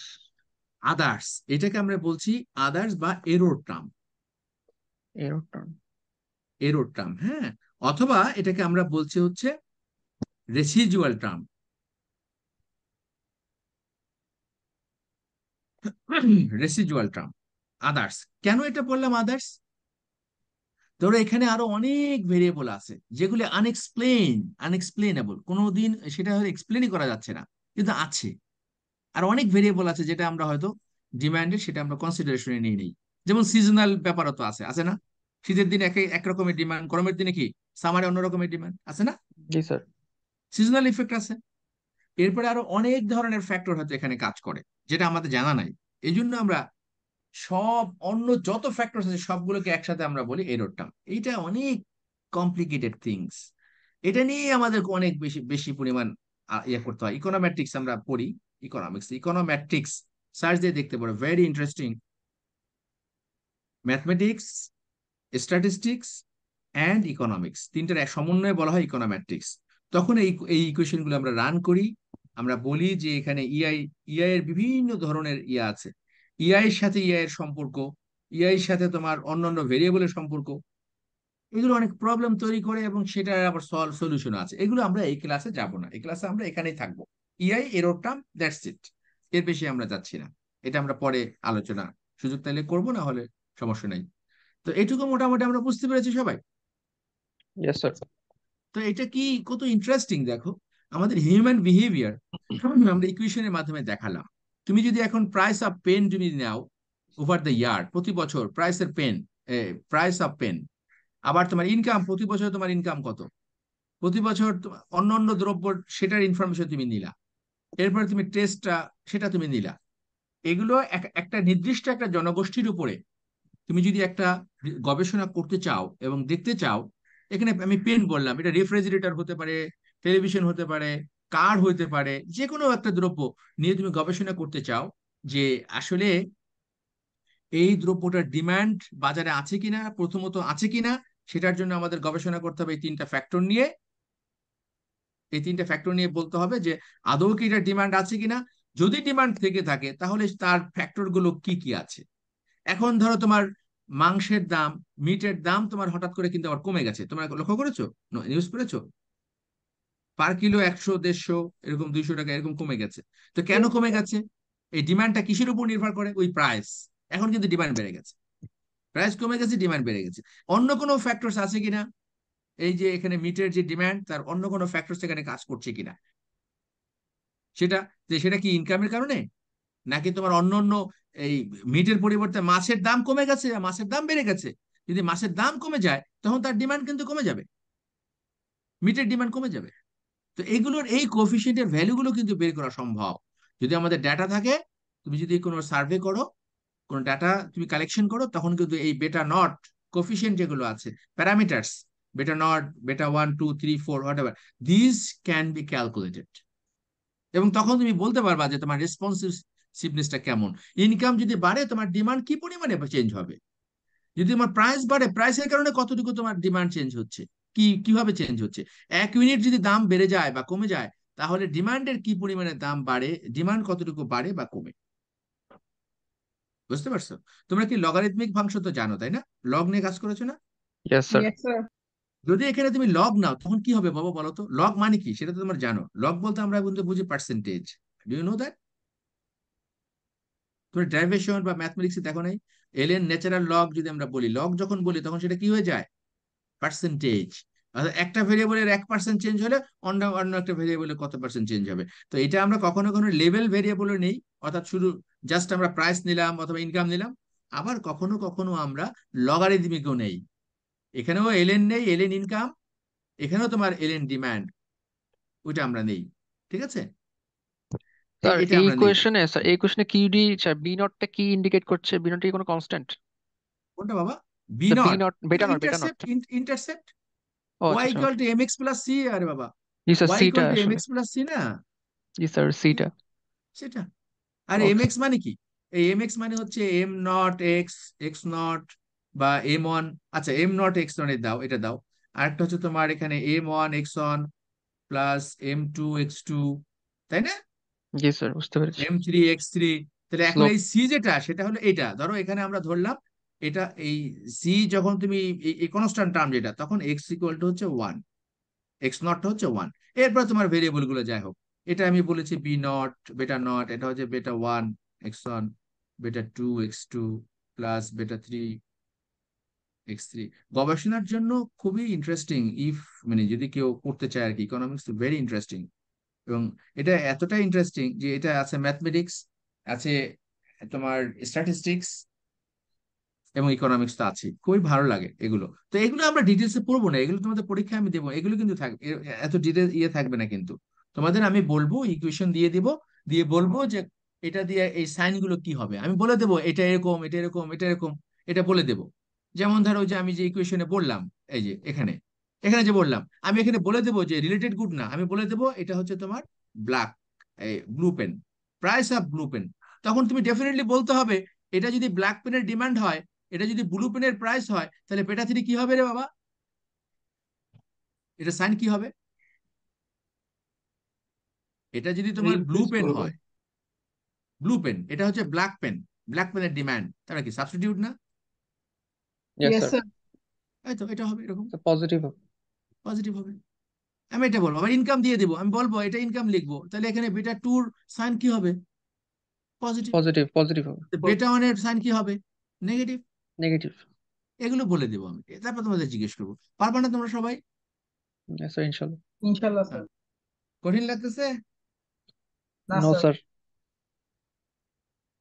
আদার্স। এটাকে আমরা বলছি আদার্স বা এরর টার্ম। এরকম। এরর টার্ম, হ্যাঁ। অথবা এটাকে আমরা বলছি হচ্ছে residual term. Residual term, others. কেন এটা বললাম আদার্স? ধরো এখানে আরো অনেক ভেরিয়েবল আছে যেগুলো আনএক্সপ্লেনেবল, কোনোদিন সেটা হয়তো এক্সপ্লেনই করা যাচ্ছে না, কিন্তু আছে। আর অনেক ভেরিয়েবল আছে যেটা আমরা হয়তো ডিমান্ডে সেটা আমরা কনসিডারেশনে নিয়ে নেই। যেমন সিজনাল ব্যাপারও তো আছে, আছে না? শীতের দিনে এক রকমের ডিমান্ড, গরমের দিনে কি সামারে অন্য রকমের ডিমান্ড, আছে না? জি স্যার। সিজনাল ইফেক্ট আছে। এরপরে আরো অনেক ধরনের ফ্যাক্টর হয়তো এখানে কাজ করে, যেটা আমাদের জানা নাই। এই জন্য আমরা সব অন্য যত ফ্যাক্টর আছে সবগুলোকে একসাথে আমরা বলি এরর টার্ম। এইটা অনেক কমপ্লিকেটেড থিংস। এটা নিয়ে আমাদের অনেক বেশি বেশি পরিমাণ ইয়ে করতে হয়। ইকোনোমেট্রিক্স আমরা পড়ি, ইকোনোমেট্রিক্স সার্চ দিয়ে দেখতে পারো, very interesting. Mathematics, statistics and economics, তিনটার এক সমন্বয়ে বলা হয় ইকোনোমেট্রিক্স। তখন এই এই ইকুয়েশন গুলো আমরা রান করি, আমরা বলি যে এখানে ইআই এর বিভিন্ন ধরনের ইয়া আছে, ইআই এর সাথে ইআই এর সম্পর্ক, ইআই এর সাথে তোমার অন্যান্য ভেরিয়েবলের সম্পর্ক, এগুলো অনেক প্রবলেম তৈরি করে, এবং সেটার আবার সলিউশন আছে। এগুলো আমরা এই ক্লাসে যাব না, এই ক্লাসে আমরা এখানেই থাকবো। ইআই এরর টার্ম, দ্যাটস ইট। এর বেশি আমরা যাচ্ছি না। এটা আমরা পরে আলোচনা সুযোগ তাইলে করবো, না হলে সমস্যা নাই। তো এটুকু মোটামুটি আমরা বুঝতে পেরেছি সবাই। Yes sir. তো এটা কি কত ইন্টারেস্টিং দেখো, আমাদের হিউম্যান বিহেভিয়ার আমরা ইকুয়েশনের মাধ্যমে দেখালাম। তুমি যদি এখন প্রাইস অফ পেন তুমি নাও, ওভার দ্য ইয়ার, প্রতি বছর প্রাইসের পেন, প্রাইস অফ পেন, আবার তোমার ইনকাম, প্রতি বছর তোমার ইনকাম কত, প্রতি বছর অন্য অন্য দ্রব্য সেটার ইনফরমেশন তুমি নিলা, এরপরে তুমি টেস্টটা সেটা তুমি নিলা। এগুলো একটা নির্দিষ্ট একটা জনগোষ্ঠীর উপরে তুমি যদি একটা গবেষণা করতে চাও এবং দেখতে চাও, এখানে আমি পেন বললাম, এটা রেফ্রিজারেটর হতে পারে, টেলিভিশন হতে পারে, কার হতে পারে, যে কোনো একটা দ্রব্য নিয়ে তুমি গবেষণা করতে চাও যে আসলে এই দ্রব্যটার ডিমান্ড বাজারে আছে কিনা, প্রথমত আছে কিনা, সেটার জন্য আমাদের গবেষণা করতে হবে এই তিনটা ফ্যাক্টর নিয়ে বলতে হবে যে আদৌ কি এটা ডিমান্ড আছে কিনা। যদি ডিমান্ড থেকে থাকে তাহলে তার ফ্যাক্টর গুলো কি কি আছে। এখন ধরো তোমার মাংসের দাম, মিটের দাম তোমার হঠাৎ করে কিন্তু আবার কমে গেছে, তোমরা লক্ষ্য করেছো, নিউজ করেছো? পার কিলো 100, 150, এরকম 200 টাকা এরকম কমে গেছে। তো কেন Yes, কমে sir. গেছে? এই ডিমান্ডটা কিসের উপর নির্ভর করে? ওই প্রাইস। এখন কিন্তু ডিমান্ড বেড়ে গেছে, প্রাইস কমে গেছে, ডিমান্ড বেড়ে গেছে। অন্য কোনো ফ্যাক্টরস আছে কিনা, এই যে এখানে মিটের যে ডিমান্ড তার অন্য কোনো ফ্যাক্টরস এখানে কাজ করছে কিনা, সেটা সেটা কি ইনকামের কারণে, নাকি তোমার অন্য অন্য এই মিটের পরিবর্তে মাছের দাম কমে গেছে, মাছের দাম বেড়ে গেছে। যদি মাছের দাম কমে যায় তখন তার ডিমান্ড কিন্তু কমে যাবে, মিটের ডিমান্ড কমে যাবে। তো এইগুলোর এই কোফিশিয়েন্টের ভ্যালুগুলো কিন্তু বের করা সম্ভব যদি আমাদের ডাটা থাকে। তুমি যদি কোনো সার্ভে করো, কোনো ডাটা তুমি কালেকশন করো, তখন কিন্তু এই বেটা নট কোফিশিয়েন্ট যেগুলো আছে, প্যারামিটার্স, বেটা নট, বেটা 1, 2, 3, 4, what ever, this can be calculated. এবং তখন তুমি বলতে পারবা যে তোমার রেসপন্সিভনেসটা কেমন। ইনকাম যদি বাড়ে তোমার ডিমান্ড কি পরিমাণে চেঞ্জ হবে। যদি তোমার প্রাইস বাড়ে, প্রাইসের কারণে কতটুকু তোমার ডিমান্ড চেঞ্জ হচ্ছে, কিভাবে চেঞ্জ হচ্ছে। 1 ইউনিট যদি দাম বেড়ে যায় বা কমে যায়, তাহলে ডিমান্ডের কি পরিমাণে দাম বাড়ে, ডিমান্ড কতটুকু বাড়ে বা কমে। বুঝতে পারছো? তোমরা কি লগারিদমিক ফাংশন তো জানো, তাই না? লগ নিয়ে কাজ করেছো না? Yes sir. Yes, sir. যদি এখানে তুমি লগ নাও তখন কি হবে বাবা বলো তো? লগ মানে কি সেটা তো তোমরা জানো। লগ বলতে আমরা কিন্তু বুঝি percentage. Do you know that? তুমি ডেরিভেশন বা ম্যাথমেটিক্সে দেখো নাই? এলিয়েন ন্যাচারাল লগ যদি আমরা বলি, লগ যখন বলি তখন সেটা কি হয়ে যায়? পার্সেন্টেজ। অর্থাৎ একটা ভেরিয়েবলের 1% চেঞ্জ হলে অন্য অন্য একটা ভেরিয়েবলে কত পার্সেন্ট চেঞ্জ হবে। তো এটা আমরা কখনো কখনো লেভেল ভেরিয়েবলও নেই, অর্থাৎ শুধু জাস্ট আমরা প্রাইস নিলাম অথবা ইনকাম নিলাম। আবার কখনো কখনো আমরা লগারিদমিকও নেই, এখানেও এলএন নেই, এলএন ইনকাম, এখানেও তোমার এলএন ডিমান্ড, ওইটা আমরা নেই। ঠিক আছে, স্যার এটা এই আমরা নেই। কোয়েশনে, স্যার এই কোয়েশনে কিউডি, স্যার বি নটটা কি ইন্ডিকেট করছে? বি নট কি কোনো কনস্ট্যান্ট? কোনটা বাবা? B sir B naught? Naught, এটা beta naught, beta naught. Intercept, intercept. ও ওয়াই আচ্ছা আচ্ছা, equal okay. To M X plus C, আরে বাবা, জি স্যার, ওয়াই সিটা ইকুয়াল টু এম আসলে। এক্স প্লাস সি না? জি স্যার, সিটা। সেটা। আর এম ওকে। এক্স মানে কি? এই এম এক্স মানে হচ্ছে am not x, x not, বা M1। আচ্ছা, এম নট এক্স নট দাও, এটা দাও। আরেকটা হচ্ছে তোমার এখানে M1 x1 plus M2 x2, তাই না? জি স্যার, বুঝতে পেরেছি। M3 x3। তাহলে এখন স্লোপ। এই সি যেটা, সেটা হলো এটা, ধরো এখানে আমরা ধরলাম এটা, এই সি যখন তুমি এই কনস্ট্যান্ট টার্ম যেটা, তখন এক্স ইকুয়াল টু হচ্ছে 1, এক্স নটটা হচ্ছে 1। এরপর তোমার ভেরিয়েবল গুলো যাই হোক, এটা আমি বলেছি বি নট, বেটা নট, এটা হচ্ছে বেটা 1 x1, বেটা 2 x2 প্লাস বেটা 3 x3। গবেষণার জন্য খুবই ইন্টারেস্টিং, মানে যদি কেউ করতে চায় আর কি, ইকোনমিক্স ভেরি ইন্টারেস্টিং। এবং এটা এতটা ইন্টারেস্টিং যে এটা আছে ম্যাথমেটিক্স, আছে তোমার স্ট্যাটিস্টিক্স, এবং ইকোনমিক্স তো আছে, খুবই ভালো লাগে এগুলো। তো এগুলো আমরা ডিটেলসে পড়বো না, এগুলো তোমাদের পরীক্ষায় আমি দেবো, এগুলো কিন্তু থাকবে, এত ডিটেল থাকবে না কিন্তু। তোমাদের আমি বলবো, ইকুয়েশন দিয়ে দিব, দিয়ে বলবো যে এটা দিয়ে এই সাইন গুলো কি হবে, আমি বলে দেবো এটা এরকম, এটা এরকম, এটা এরকম, এটা বলে দেবো। যেমন ধরো যে আমি যে ইকুয়েশনে বললাম, এই যে এখানে, এখানে যে বললাম, আমি এখানে বলে দেবো যে রিলেটেড গুড না, আমি বলে দেবো এটা হচ্ছে তোমার black, blue pen, price of blue pen. তখন তুমি ডেফিনেটলি বলতে হবে এটা যদি ব্ল্যাক পেনের ডিমান্ড হয়, এটা যদি ব্লু পেনের প্রাইস হয়, তাহলে বেটা 3 কি হবে রে বাবা? এটা সাইন কি হবে? এটা যদি তোমার ব্লু রিপ্লেস পেন করবো। হয়, ব্লু পেন, এটা হচ্ছে ব্ল্যাক পেন, ব্ল্যাক পেনের ডিমান্ড, তাহলে কি সাবস্টিটিউট না? Yes Yes, sir. sir. এই তো এটা হবে এরকম, পজিটিভ। পজিটিভ হবে। আমি এটা বলবো, আবার ইনকাম দিয়ে দিব, আমি বলবো এটা ইনকাম লিখবো, তাহলে এখানে বেটা 2 সাইন কি হবে? পজিটিভ। পজিটিভ, পজিটিভ হবে। বেটা 1 সাইন কি হবে? নেগেটিভ। নেগেটিভ। এগুলো বলে দেবো আমি, তারপর তোমাদের জিজ্ঞেস করবো। পারবা না তোমরা সবাই? ইয়েস স্যার, ইনশাল্লাহ। Inshallah, sir. হ্যাঁ। কঠিন লাগতেছে? না, নো sir. স্যার।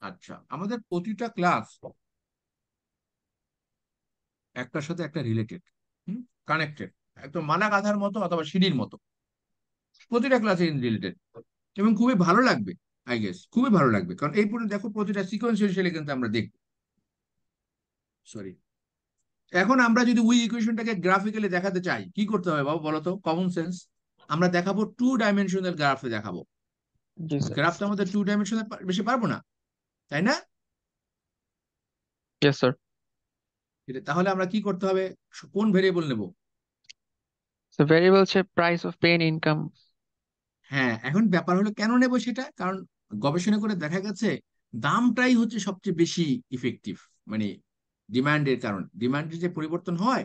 আচ্ছা, আমাদের প্রতিটা ক্লাস একটার সাথে একটা রিলেটেড, কানেক্টেড, একদম মালা গাঁথার মতো অথবা সিঁড়ির মতো, প্রতিটা ক্লাসে রিলেটেড। এবং খুবই ভালো লাগবে, আই গেস খুবই ভালো লাগবে, কারণ এই পর্যন্ত দেখো প্রতিটা সিকোয়েন্সিয়ালি কিন্তু আমরা দেখব। সরি, এখন আমরা যদি ওই ইকুয়েশনটাকে গ্রাফিক্যালি দেখাতে চাই, কি করতে হবে বাবু বলো তো? Common sense. আমরা দেখাবো 2 ডাইমেনশনাল গ্রাফে দেখাবো। জি স্যার। গ্রাফ তো আমাদের 2 ডাইমেনশনাল বেশি পারবো না, তাই না? Yes sir. তাহলে আমরা কি করতে হবে, কোন ভেরিয়েবল নেব? তো ভেরিয়েবল হচ্ছে প্রাইস অফ পেন ইনকাম। হ্যাঁ, এখন ব্যাপার হলো কেন নেব সেটা, কারণ গবেষণা করে দেখা গেছে দামটাই হচ্ছে সবচেয়ে বেশি ইফেক্টিভ। মানে ডিমান্ডের কারণ, ডিমান্ডের যে পরিবর্তন হয়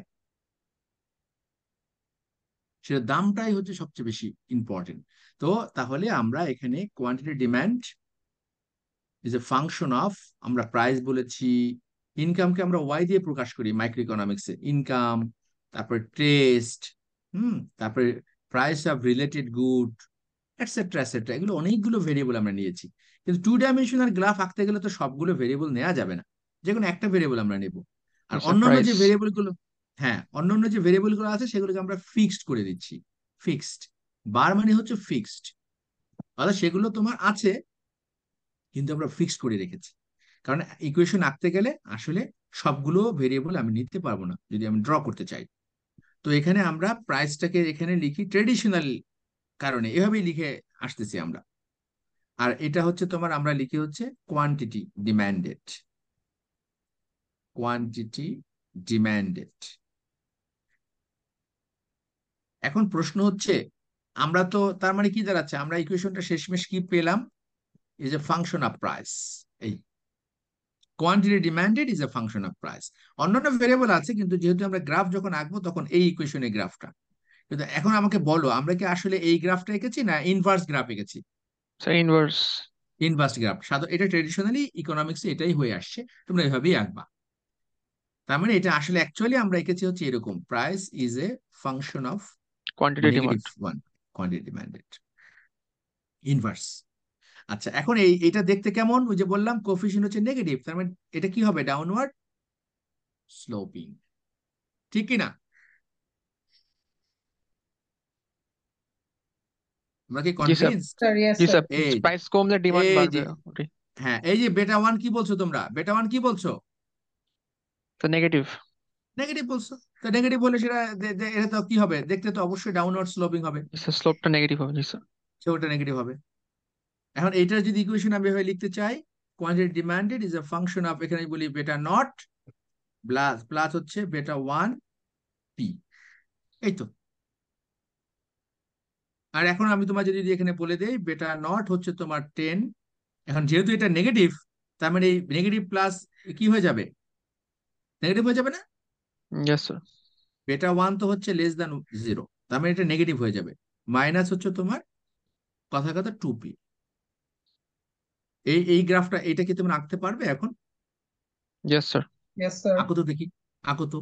সেটা দামটাই হচ্ছে সবচেয়ে বেশি ইম্পর্টেন্ট। তো তাহলে আমরা এখানে quantity demand is a function of, আমরা প্রাইস বলেছি, ইনকামকে আমরা ওয়াই দিয়ে প্রকাশ করি মাইক্রো ইকোনমিক্সে, ইনকাম, তারপরে টেস্ট, তারপরে price of related good, etcetera etcetera, এগুলো অনেকগুলো ভেরিয়েবল আমরা নিয়েছি। কিন্তু 2 ডাইমেনশনাল গ্রাফ আঁকতে গেলে তো সবগুলো ভেরিয়েবল নেওয়া যাবে না, যে কোনো একটা ভেরিয়েবল আমরা নেব। আর অন্যান্য প্রাইস। যে ভেরিয়েবল গুলো, হ্যাঁ অন্যান্য যে ভেরিয়েবল গুলো আছে সেগুলোকে আমরা ফিক্সড করে দিচ্ছি। ফিক্সড, বার মানে হচ্ছে ফিক্সড, অর্থাৎ সেগুলো তোমার আছে কিন্তু আমরা ফিক্সড করে রেখেছি। কারণ ইকুয়েশন আঁকতে গেলে আসলে সবগুলো ভেরিয়েবল আমি নিতে পারবো না যদি আমি ড্র করতে চাই। তো এখানে আমরা প্রাইসটাকে এখানে লিখি ট্রেডিশনাল কারণে, এভাবেই লিখে আসতেছি আমরা। আর এটা হচ্ছে তোমার, আমরা লিখি হচ্ছে কোয়ান্টিটি ডিমান্ডেড, কোয়ান্টিটি ডিমান্ডেড। এখন প্রশ্ন হচ্ছে, আমরা তো তার মানে কি দাঁড়াচ্ছে, আমরা ইকুয়েশনটা শেষমেশ কি পেলাম, is a function of price. এই quantity demanded is a function of price. অন্যান্য ভেরিয়েবল আছে কিন্তু যেহেতু আমরা গ্রাফ যখন আঁকবো তখন এই ইকুয়েশনের গ্রাফটা। কিন্তু এখন আমাকে বলো, আমরা কি আসলে এই গ্রাফটা এঁকেছি না ইনভার্স গ্রাফ এঁকেছি? ইনভার্স। ইনভার্স গ্রাফ সাধারণ, এটা ট্রেডিশনালি ইকোনমিক্সে এটাই হয়ে আসছে, তোমরা এভাবেই আঁকবা। তার মানে এটা আসলে অ্যাকচুয়ালি আমরা এঁকেছি হচ্ছে এরকম, price is a function of quantity negative demand. One, quantity demanded, inverse. আচ্ছা, এখন এটা দেখতে কেমন, ওই যে বললাম কোফিশিয়েন্ট হচ্ছে নেগেটিভ, তার মানে এটা কি হবে, ডাউনওয়ার্ড স্লোপিং, ঠিক কি না? আমরা কি জি স্যার। কনভিন্সড? স্যার, ইয়েস জি স্যার। স্যার, এই যে, প্রাইস কমলে ডিমান্ড এই বাড়বে যে, ওটাই। হ্যাঁ এই যে বেটা ওয়ান কি বলছো তোমরা, বেটা ওয়ান কি বলছো? তো নেগেটিভ। নেগেটিভ বলছো। তো নেগেটিভ বলে সেটা এটা তো কি হবে, দেখতে তো অবশ্যই ডাউনওয়ার্ড স্লোপিং হবে, জি স্যার, স্লোপটা নেগেটিভ হবে। জি স্যার। সেটা নেগেটিভ হবে। এখন এইটার যদি ইকুয়েশন আমি এভাবে লিখতে চাই, quantity demanded is a function of, এখানে বলি বেটা নট প্লাস প্লাস হচ্ছে বেটা ওয়ান পি, এই তো। আর এখন আমি তোমার যদি এখানে বলে দেই বেটা নট হচ্ছে তোমার 10, এখন যেহেতু এটা নেগেটিভ, তার মানে এই নেগেটিভ প্লাস কি হয়ে যাবে, নেগেটিভ হয়ে যাবে না? Yes sir. বেটা ওয়ান তো হচ্ছে লেস দ্যান 0, তার মানে এটা নেগেটিভ হয়ে যাবে। মাইনাস হচ্ছে তোমার কথা কথা 2p। এই গ্রাফটা, এটা কি তুমি আঁকতে পারবে এখন? Yes sir. Yes sir. আঁকো তো দেখি, আঁকো তো,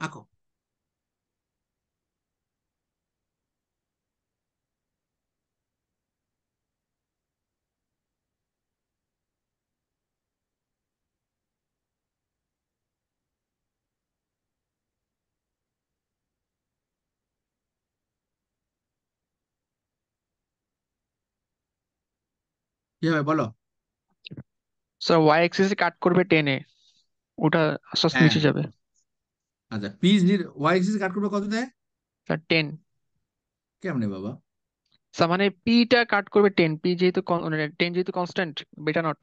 আঁকো। কি হবে বলো? স্যার ওয়াই অ্যাক্সিস কাট করবে 10 এ, ওটা আস্তে আস্তে হ্যাঁ, নিচে যাবে। আচ্ছা পি 0 ওয়াই এক্সিস কাট করবে কত দেয়? স্যার 10। কেমনে বাবা? স্যার মানে পিটা কাট করবে 10, পি যেহেতু 10 যেহেতু কনস্ট্যান্ট, বেটা নট।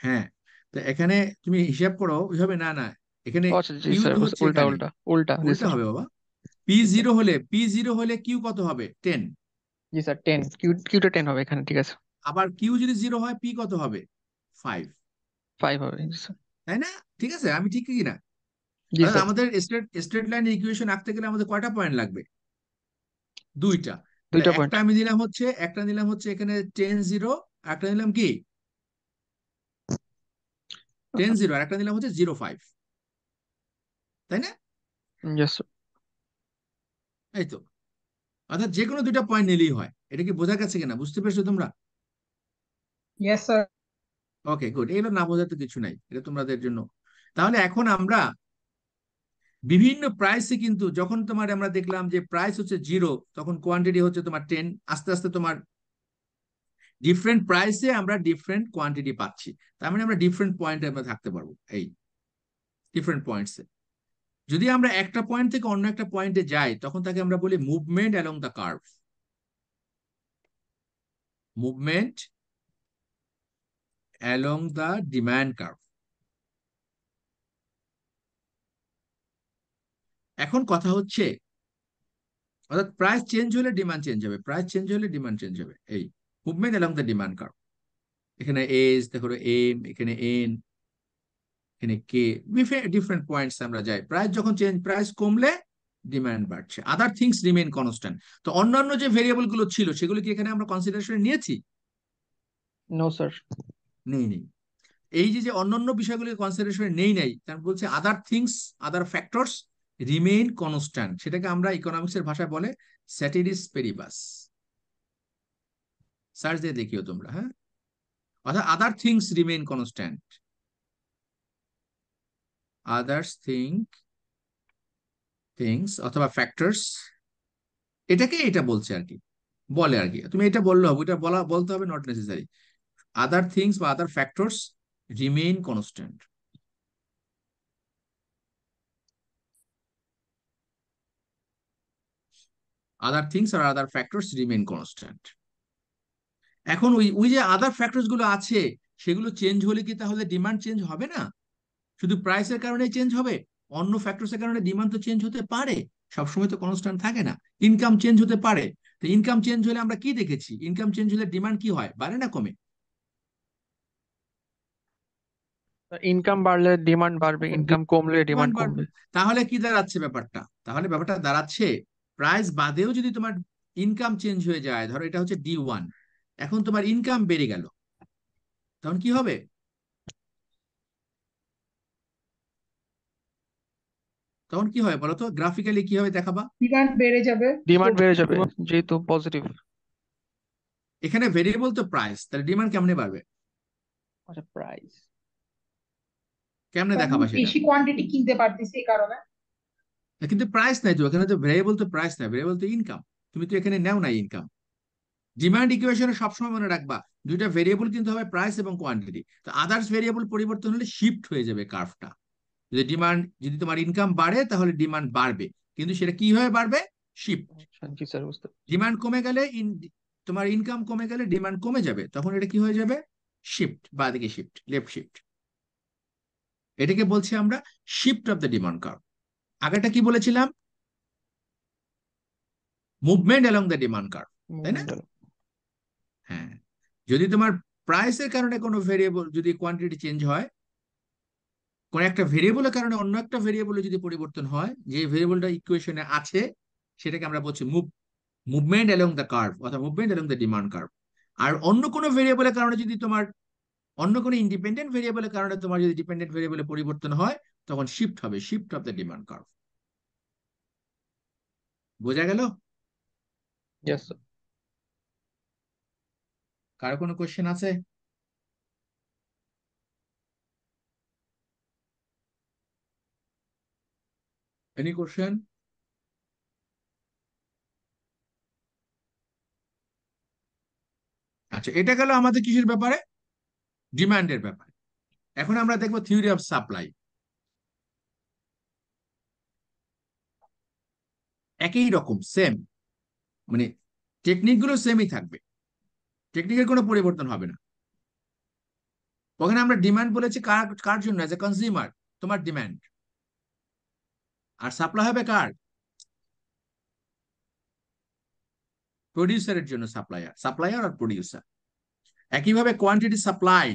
হ্যাঁ, তো এখানে তুমি হিসাব করো ওইভাবে, না না, এখানে ও আচ্ছা, জি কিউ স্যার, তো হচ্ছে উল্টা এখানে, উল্টা উল্টা। জি উল্টা স্যার। হবে বাবা। P G sir. জিরো হলে, পি জিরো হলে কিউ কত হবে, 10। জি স্যার 10, কিউটা 10 হবে এখানে, ঠিক আছে। আবার কিউ যদি 0 হয় পি কত হবে, 5, 5 হবে। জি স্যার। তাই না? ঠিক আছে, আমি ঠিক কি না? জি অর্থাৎ স্যার। আমাদের স্ট্রেট স্ট্রেট লাইন ইকুয়েশন আঁকতে গেলে আমাদের কয়টা পয়েন্ট লাগবে, 2টা। তাহলে 2টা পয়েন্ট। একটা আমি দিলাম হচ্ছে, একটা নিলাম হচ্ছে এখানে 10 0, একটা নিলাম কি 10 0, আর একটা নিলাম হচ্ছে 0 5, তাই না? Yes sir. এই তো, অর্থাৎ যে কোনো 2টা পয়েন্ট নিলেই হয়। এটা কি বোঝা গেছে কিনা, বুঝতে পেরেছো তোমরা? Yes sir. ওকে গুড, এগুলো না বোঝার তো কিছু নাই, এটা তোমাদের জন্য। তাহলে এখন আমরা বিভিন্ন প্রাইসে, কিন্তু যখন তোমার আমরা দেখলাম যে প্রাইস হচ্ছে 0, তখন কোয়ান্টিটি হচ্ছে তোমার 10, আস্তে আস্তে তোমার ডিফারেন্ট প্রাইসে আমরা ডিফারেন্ট কোয়ান্টিটি পাচ্ছি। তার মানে আমরা ডিফারেন্ট পয়েন্টে আমরা থাকতে পারবো, এই ডিফারেন্ট পয়েন্টসে। যদি আমরা একটা পয়েন্ট থেকে অন্য একটা পয়েন্টে যাই তখন তাকে আমরা বলি movement along the curve, movement along the demand curve. এখন কথা হচ্ছে, অর্থাৎ প্রাইস চেঞ্জ হলে ডিমান্ড চেঞ্জ হবে, প্রাইস চেঞ্জ হলে ডিমান্ড চেঞ্জ হবে, এই movement along the demand curve. এখানে এজ, দেখো এম, এখানে এন, এখানে কে, ডিফারেন্ট পয়েন্টস আমরা যাই। প্রাইস যখন চেঞ্জ, প্রাইস কমলে ডিমান্ড বাড়ছে, আদার থিংস রিমেইন কনস্ট্যান্ট। তো অন্যান্য যে ভেরিয়েবল গুলো ছিল সেগুলো কি এখানে আমরা কনসিডারেশনে নিয়েছি? No sir. নেই, নেই। এই যে যে অন্যান্য বিষয়গুলোকে কনসিডারেশনে নেই নাই, তার বলছে আদার থিংস, আদার ফ্যাক্টরস রিমেইন কনস্ট্যান্ট। সেটাকে আমরা ইকোনমিক্স এর ভাষায় বলে স্যাটিরিস পেরিবাস। সার্চ দিয়ে দেখিও তোমরা, হ্যাঁ। অর্থাৎ other things remain constant, others things অথবা ফ্যাক্টরস, এটাকে এটা বলছে আর কি, বলে আর কি। তুমি এটা বললে হবে, এটা বলতে হবে নট নেসেসারি। আদার থিংস বা other factors remain constant. Other things আর আদার ফ্যাক্টরস রিমেইন কনস্ট্যান্ট। এখন ওই ওই যে আদার ফ্যাক্টরস গুলো আছে, সেগুলো চেঞ্জ হলে কি তাহলে ডিমান্ড চেঞ্জ হবে না? শুধু প্রাইসের কারণে চেঞ্জ হবে? অন্য ফ্যাক্টরসের কারণে ডিমান্ড তো চেঞ্জ হতে পারে, সবসময় তো কনস্ট্যান্ট থাকে না। ইনকাম চেঞ্জ হতে পারে। তো ইনকাম চেঞ্জ হলে আমরা কি দেখেছি? ইনকাম চেঞ্জ হলে ডিমান্ড কি হয়, বাড়ে না কমে? ইনকাম বাড়লে ডিমান্ড বাড়বে, ইনকাম কমলে ডিমান্ড ডিমান্ড বাড়বে। কমবে। তাহলে কি দাঁড়াচ্ছে ব্যাপারটা? তাহলে ব্যাপারটা দাঁড়াচ্ছে, প্রাইস বাদেও যদি তোমার ইনকাম চেঞ্জ হয়ে যায়, ধরো এটা হচ্ছে D1, এখন তোমার ইনকাম বেড়ে গেল, তখন কি হবে? তখন কি হয় বলো তো, গ্রাফিক্যালি কিভাবে দেখাবা? ডিমান্ড বেড়ে যাবে। ডিমান্ড বেড়ে যাবে যেহেতু পজিটিভ। এখানে ভেরিয়েবল তো প্রাইস, তাহলে ডিমান্ড কেমনে বাড়বে? আচ্ছা, প্রাইস। কেমনে কারণ দেখাবা সেটা? বেশি কোয়ান্টিটি কিনতে পারতেছি এই কারণে। কিন্তু প্রাইস নাই তো এখানে, তো ভেরিয়েবল তো প্রাইস নাই, ভেরিয়েবল তো ইনকাম। তুমি তো এখানে নেও না ইনকাম। ডিমান্ড ইকুয়েশনে সবসময় মনে রাখবা, দুইটা ভেরিয়েবল কিন্তু হবে প্রাইস এবং কোয়ান্টিটি। তো আদার্স ভেরিয়েবল পরিবর্তন হলে শিফট হয়ে যাবে কার্ভটা। যদি তোমার ইনকাম বাড়ে তাহলে ডিমান্ড বাড়বে, কিন্তু সেটা কিভাবে বাড়বে? শিফট। আচ্ছা, জি স্যার, বুঝতে পারছি। ডিমান্ড কমে গেলে তোমার ইনকাম কমে গেলে ডিমান্ড কমে যাবে, তখন এটা কি হয়ে যাবে? শিফট, বা দিকে শিফট, লেফট শিফট। এটাকে বলছি আমরা shift of the demand curve. আগেটা কি বলেছিলাম? Movement along the demand curve, তাই না? Movement. হ্যাঁ। যদি তোমার প্রাইসের কারণে কোনো ভেরিয়েবল, যদি কোয়ান্টিটি চেঞ্জ হয়, কোন একটা ভেরিয়েবলের কারণে অন্য একটা ভেরিয়েবলে যদি পরিবর্তন হয়, যে ভেরিয়েবলটা ইকুয়েশনে আছে, সেটাকে আমরা বলছি মুভমেন্ট অ্যালং দ্য কার্ভ অথবা movement along the demand curve. আর অন্য কোনো ভেরিয়েবলের কারণে যদি তোমার, অন্য কোনো ইন্ডিপেন্ডেন্ট ভেরিয়েবলের কারণে তোমার যদি ডিপেন্ডেন্ট ভেরিয়েবলে পরিবর্তন হয়, তখন শিফট হবে, shift of the demand curve. বোঝা গেল? Yes, sir. কারো কোনো কোশ্চেন আছে? Any question? আচ্ছা, এটা গেল আমাদের কিসের ব্যাপারে? ডিমান্ডের ব্যাপারে। এখন আমরা দেখবো থিওরি অফ সাপ্লাই। একই রকম, সেম, মানে টেকনিক গুলো সেমই থাকবে, টেকনিকের কোনো পরিবর্তন হবে না। ওখানে আমরা ডিমান্ড বলেছি কার কার জন্য? এজ এ কনজিউমার, তোমার ডিমান্ড। আর সাপ্লাই হবে কার? প্রডিউসারের জন্য। সাপ্লায়ার আর প্রডিউসার। একইভাবে quantity supply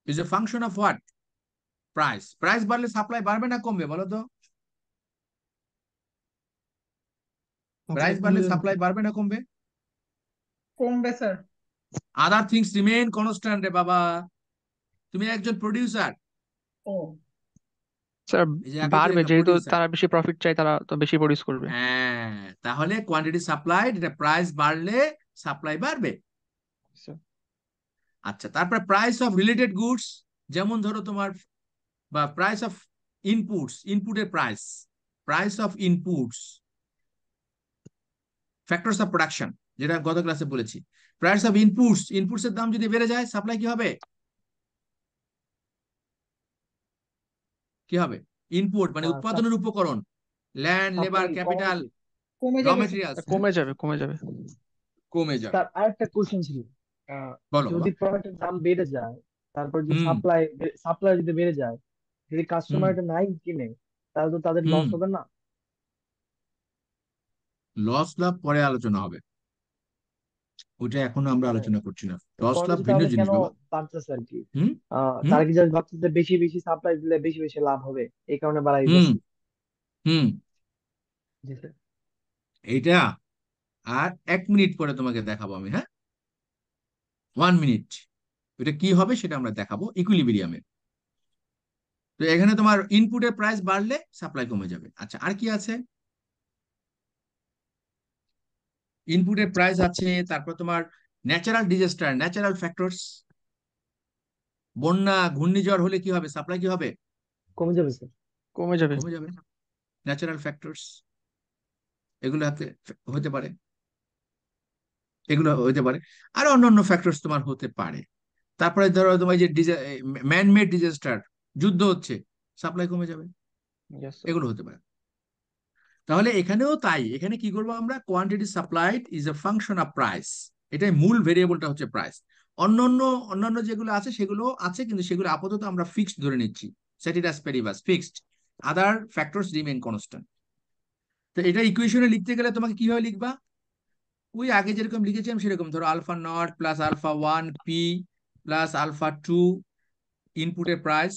is a function of what? Price. Price বাড়লে সাপ্লাই বাড়বে না কমবে বলো তো? প্রাইস বাড়লে সাপ্লাই বাড়বে না কমবে? কমবে sir. Other things remain constant রে বাবা। তুমি একজন প্রডিউসার, ও স্যার, এই যে একই বাড়বে লেখা যেহেতু প্রডিউসার। তারা বেশি প্রফিট চায়, তারা তো বেশি প্রডিউস করবে। হ্যাঁ, তাহলে কোয়ান্টিটি সাপ্লাইড, এটা প্রাইস বাড়লে সাপ্লাই বাড়বে। Sir. আচ্ছা, তারপর প্রাইস অফ রিলেটেড গুডস, যেমন ধরো তোমার, বা প্রাইস অফ ইনপুটস, ইনপুটের price, price of inputs, factors of production, যেটা গত ক্লাসে বলেছি। প্রাইস অফ ইনপুটস, ইনপুটস এর দাম যদি বেড়ে যায়, সাপ্লাই কি হবে? কি হবে? ইনপুট মানে উৎপাদনের উপকরণ, ল্যান্ড, লেবার, সাপ্লাই কমে ক্যাপিটাল, কমে র যাবে স্যার। মেটেরিয়ালস, কমে যাবে, কমে যাবে। কমে যাবে। স্যার আরেকটা কোশ্চেন ছিল। আহ, বলো বাবা। যদি প্রোডাক্টের দাম বেড়ে যায়, তারপর যদি হুম সাপ্লাই সাপ্লাই যদি বেড়ে যায়, যদি হুম কাস্টমার এটা নাই কিনে, তাহলে তো তাদের হুম। লস হবে না? লস লাভ পরে আলোচনা হবে, ওইটা এখনো আমরা মানে আলোচনা করছি না। লস লাভ খরচ ভিন্ন তাহলে জিনিস কেন বাবা। বাড়তেছে আর কি? হুম হুম তারা কি জাস্ট ভাবতেছে বেশি বেশি সাপ্লাই দিলে বেশি বেশি লাভ হবে, এই কারণে বাড়াই হুম দিতেছে? হুম। জি স্যার। এইটা আর 1 মিনিট পরে তোমাকে দেখাবো আমি, হ্যাঁ, 1 মিনিট। এটা কি হবে সেটা আমরা দেখাবো ইকুইলিব্রিয়ামে। তো এখানে তোমার ইনপুটের প্রাইস বাড়লে সাপ্লাই কমে যাবে। আচ্ছা, আর কি আছে? ইনপুটের প্রাইস আছে, তারপর তোমার ন্যাচারাল ডিজাস্টার, ন্যাচারাল ফ্যাক্টরস। বন্যা ঘূর্ণিঝড় হলে কি হবে? সাপ্লাই কি হবে? কমে যাবে স্যার। কমে যাবে। কমে যাবে। ন্যাচারাল ফ্যাক্টরস এগুলো হতে পারে, এগুলো হতে পারে। আর অন্যান্য ফ্যাক্টরস তোমার হতে পারে। তারপরে ধরো তোমার যে ম্যান মেড ডিজাস্টার, যুদ্ধ হচ্ছে, সাপ্লাই কমে যাবে, ইয়েস স্যার। এগুলো হতে পারে। তাহলে এখানেও তাই, এখানে কি করবো আমরা? Quantity supplied is a function of price. এটাই মূল ভেরিয়েবলটা হচ্ছে প্রাইস। অন্যান্য অন্যান্য যেগুলো আছে সেগুলো আছে, কিন্তু সেগুলো আপাতত আমরা ফিক্সড ধরে নিচ্ছি, ceteris paribus fixed, other factors remain constant. তো এটা ইকুয়েশনে লিখতে গেলে তোমাকে কিভাবে লিখবা? ওই আগে যেরকম লিখেছিলাম সেরকম, ধরো alpha naught plus alpha one P plus alpha two ইনপুটের প্রাইস,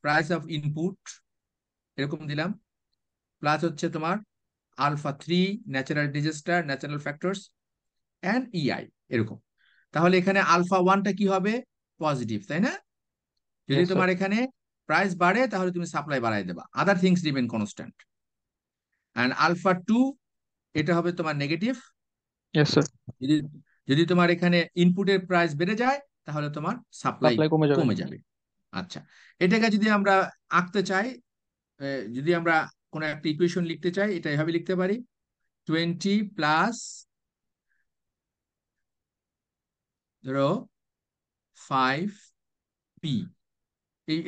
প্রাইস অফ ইনপুট, এরকম দিলাম, প্লাস হচ্ছে তোমার alpha three natural disaster, natural factors and EI, এরকম। তাহলে এখানে আলফা ওয়ানটা কি হবে? পজিটিভ, তাই না? যদি ইয়েস স্যার। তোমার এখানে প্রাইস বাড়ে তাহলে তুমি সাপ্লাই বাড়াই দেবা, other things remain constant. And alpha two এটা হবে তোমার নেগেটিভ। Yes sir. যদি যদি তোমার এখানে ইনপুটের প্রাইস বেড়ে যায় তাহলে তোমার সাপ্লাই সাপ্লাই কমে যাবে। কমে যাবে। আচ্ছা, এটাকে যদি আমরা আঁকতে চাই, যদি আমরা কোনো একটা ইকুয়েশন লিখতে চাই, এটা এভাবে লিখতে পারি, 20 প্লাস ধরো 5p,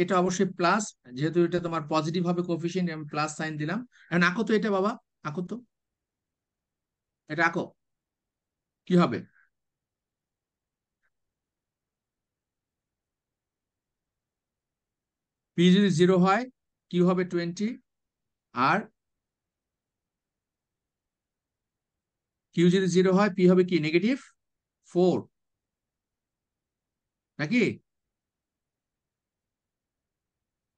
এটা অবশ্যই প্লাস, যেহেতু এটা তোমার পজিটিভ হবে কোফিশিয়েন্ট, আমি প্লাস সাইন দিলাম। এখন আঁকো তো এটা বাবা, আঁকো তো, এটা আঁকো, কি হবে? পি যদি 0 হয় কিউ হবে 20, আর কিউ যদি 0 হয় পি হবে কি? -4, নাকি?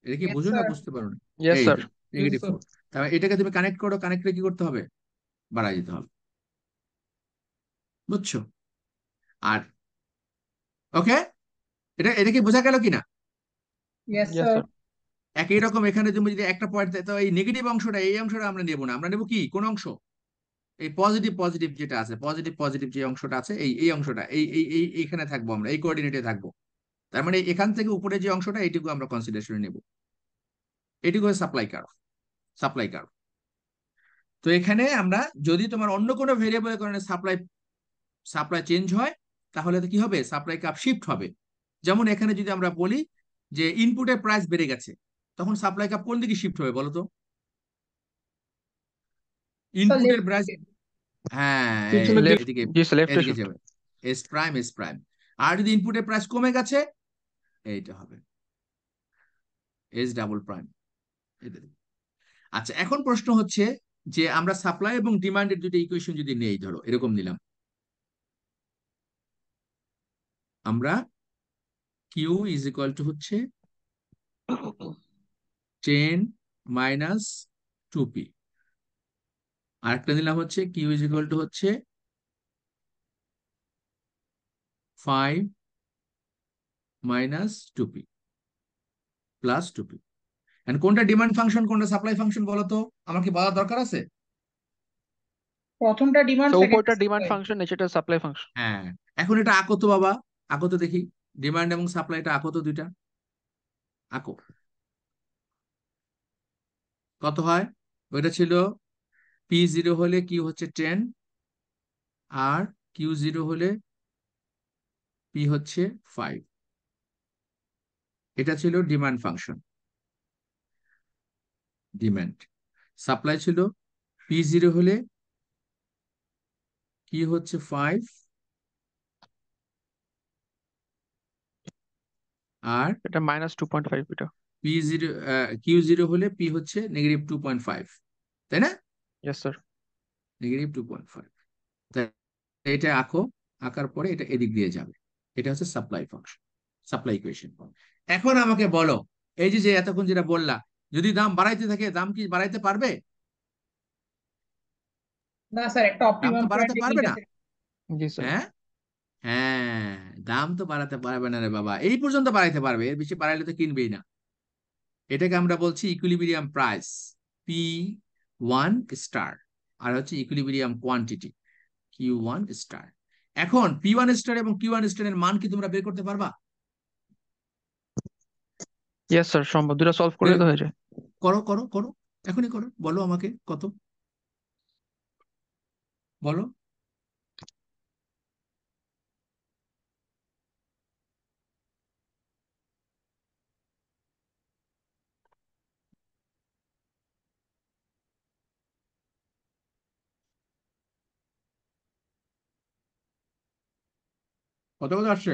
এটা কি ইয়েস বুঝো না স্যার। বুঝতে পারো না? ইয়েস এই স্যার। যে -4, তাহলে এটাকে তুমি কানেক্ট করো, কানেক্ট করে কি করতে হবে? বাড়াই দিতে হবে, বুঝছো? আর ওকে, এটা কি বোঝা গেল কিনা? Yes yes sir. স্যার। একই রকম এখানে তুমি যদি একটা পয়েন্ট, তো এই নেগেটিভ অংশটা, এই অংশটা আমরা নেবো না, আমরা নেবো কি, কোন অংশ? এই পজিটিভ পজিটিভ যেটা আছে, পজিটিভ পজিটিভ যে অংশটা আছে, এই অংশটা, এইখানে থাকবো আমরা, এই কোঅর্ডিনেটে থাকবো। তার মানে এখান থেকে উপরে যে অংশটা, এইটুকু আমরা কনসিডারেশনে নেব, এটুকু সাপ্লাই কার্ভ, সাপ্লাই কার্ভ। তো এখানে আমরা যদি তোমার অন্য কোনো ভেরিয়েবলের কারণে সাপ্লাই সাপ্লাই চেঞ্জ হয়, তাহলে তো কি হবে? সাপ্লাই কার্ভ শিফট হবে। যেমন এখানে যদি আমরা বলি যে ইনপুটের প্রাইস বেড়ে গেছে, তখন সাপ্লাই কার্ভ কোন দিকে শিফট হবে বলো তো? স্যার ইনপুটের লেফট প্রাইস, দিকে। হ্যাঁ, পিছনের দিক। এদিকে, জি স্যার, লেফটে এদিকে শিফট। যাবে, এস প্রাইম এস প্রাইম। আর যদি ইনপুটের প্রাইস কমে গেছে, এইটা হবে এস ডাবল প্রাইম। আচ্ছা, এখন প্রশ্ন হচ্ছে যে আমরা সাপ্লাই এবং ডিমান্ডের দুটো ইকুয়েশন যদি নেই, ধরো এরকম নিলাম, আমরা কিউ ইজ ইকুয়াল টু হচ্ছে 10 মাইনাস 2p, আরেকটা নিলাম হচ্ছে কিউ ইজ ইকুয়াল টু হচ্ছে 5 minus 2p plus 2p। And কোনটা ডিমান্ড ফাংশন কোনটা সাপ্লাই ফাংশন বলো তো? আমার কি বলার দরকার আছে? প্রথমটা ডিমান্ড, তো সেকেন্ডটা উপরটা ডিমান্ড সাপ্লাই। ফাংশন, নিচেটা সাপ্লাই ফাংশন। হ্যাঁ, এখন এটা আঁকো তো বাবা, আঁকো তো দেখি, ডিমান্ড এবং সাপ্লাইটা আঁকো তো দুইটা, আঁকো। কত হয়? ওইটা ছিল p0 হলে কিউ হচ্ছে 10, আর Q0 হলে পি হচ্ছে 5। এটা ছিল ডিমান্ড ফাংশন, ডিমান্ড। সাপ্লাই ছিল P0 হলে কি হচ্ছে 5, আর এটা -2.5 এটা। P0, Q0 হলে P হচ্ছে -2.5, তাই না? Yes sir. -2.5। তাই এটা আঁকো, আঁকার পরে এটা এদিক দিয়ে যাবে। এটা হচ্ছে সাপ্লাই ফাংশন, সাপ্লাই ইকুয়েশন। এখন আমাকে বলো, এই যে যে এতক্ষণ যেটা বললা, যদি দাম বাড়াইতে থাকে, দাম কি বাড়াইতে পারবে? না স্যার, একটা দাম তো অপটিমাম বাড়াতে পয়েন্টে পারবে নিট না। আছে। জি স্যার। হ্যাঁ, হ্যাঁ, দাম তো বাড়াতে পারবে না রে বাবা, এই পর্যন্ত বাড়াইতে পারবে, এর বেশি বাড়াইলে তো কিনবেই না। এটাকে আমরা বলছি ইকুইলিব্রিয়াম প্রাইস, P1 স্টার, আর হচ্ছে ইকুইলিব্রিয়াম কোয়ান্টিটি, Q1 স্টার। এখন P1 স্টার এবং Q1 স্টার এর মান কি তোমরা বের করতে পারবা? ইয়েস স্যার, সম্ভব, দুটো সলভ করলে বের তো হয়ে যায়। করো, করো, করো, এখনই করো, বলো আমাকে কত, বলো। কত কত আসছে?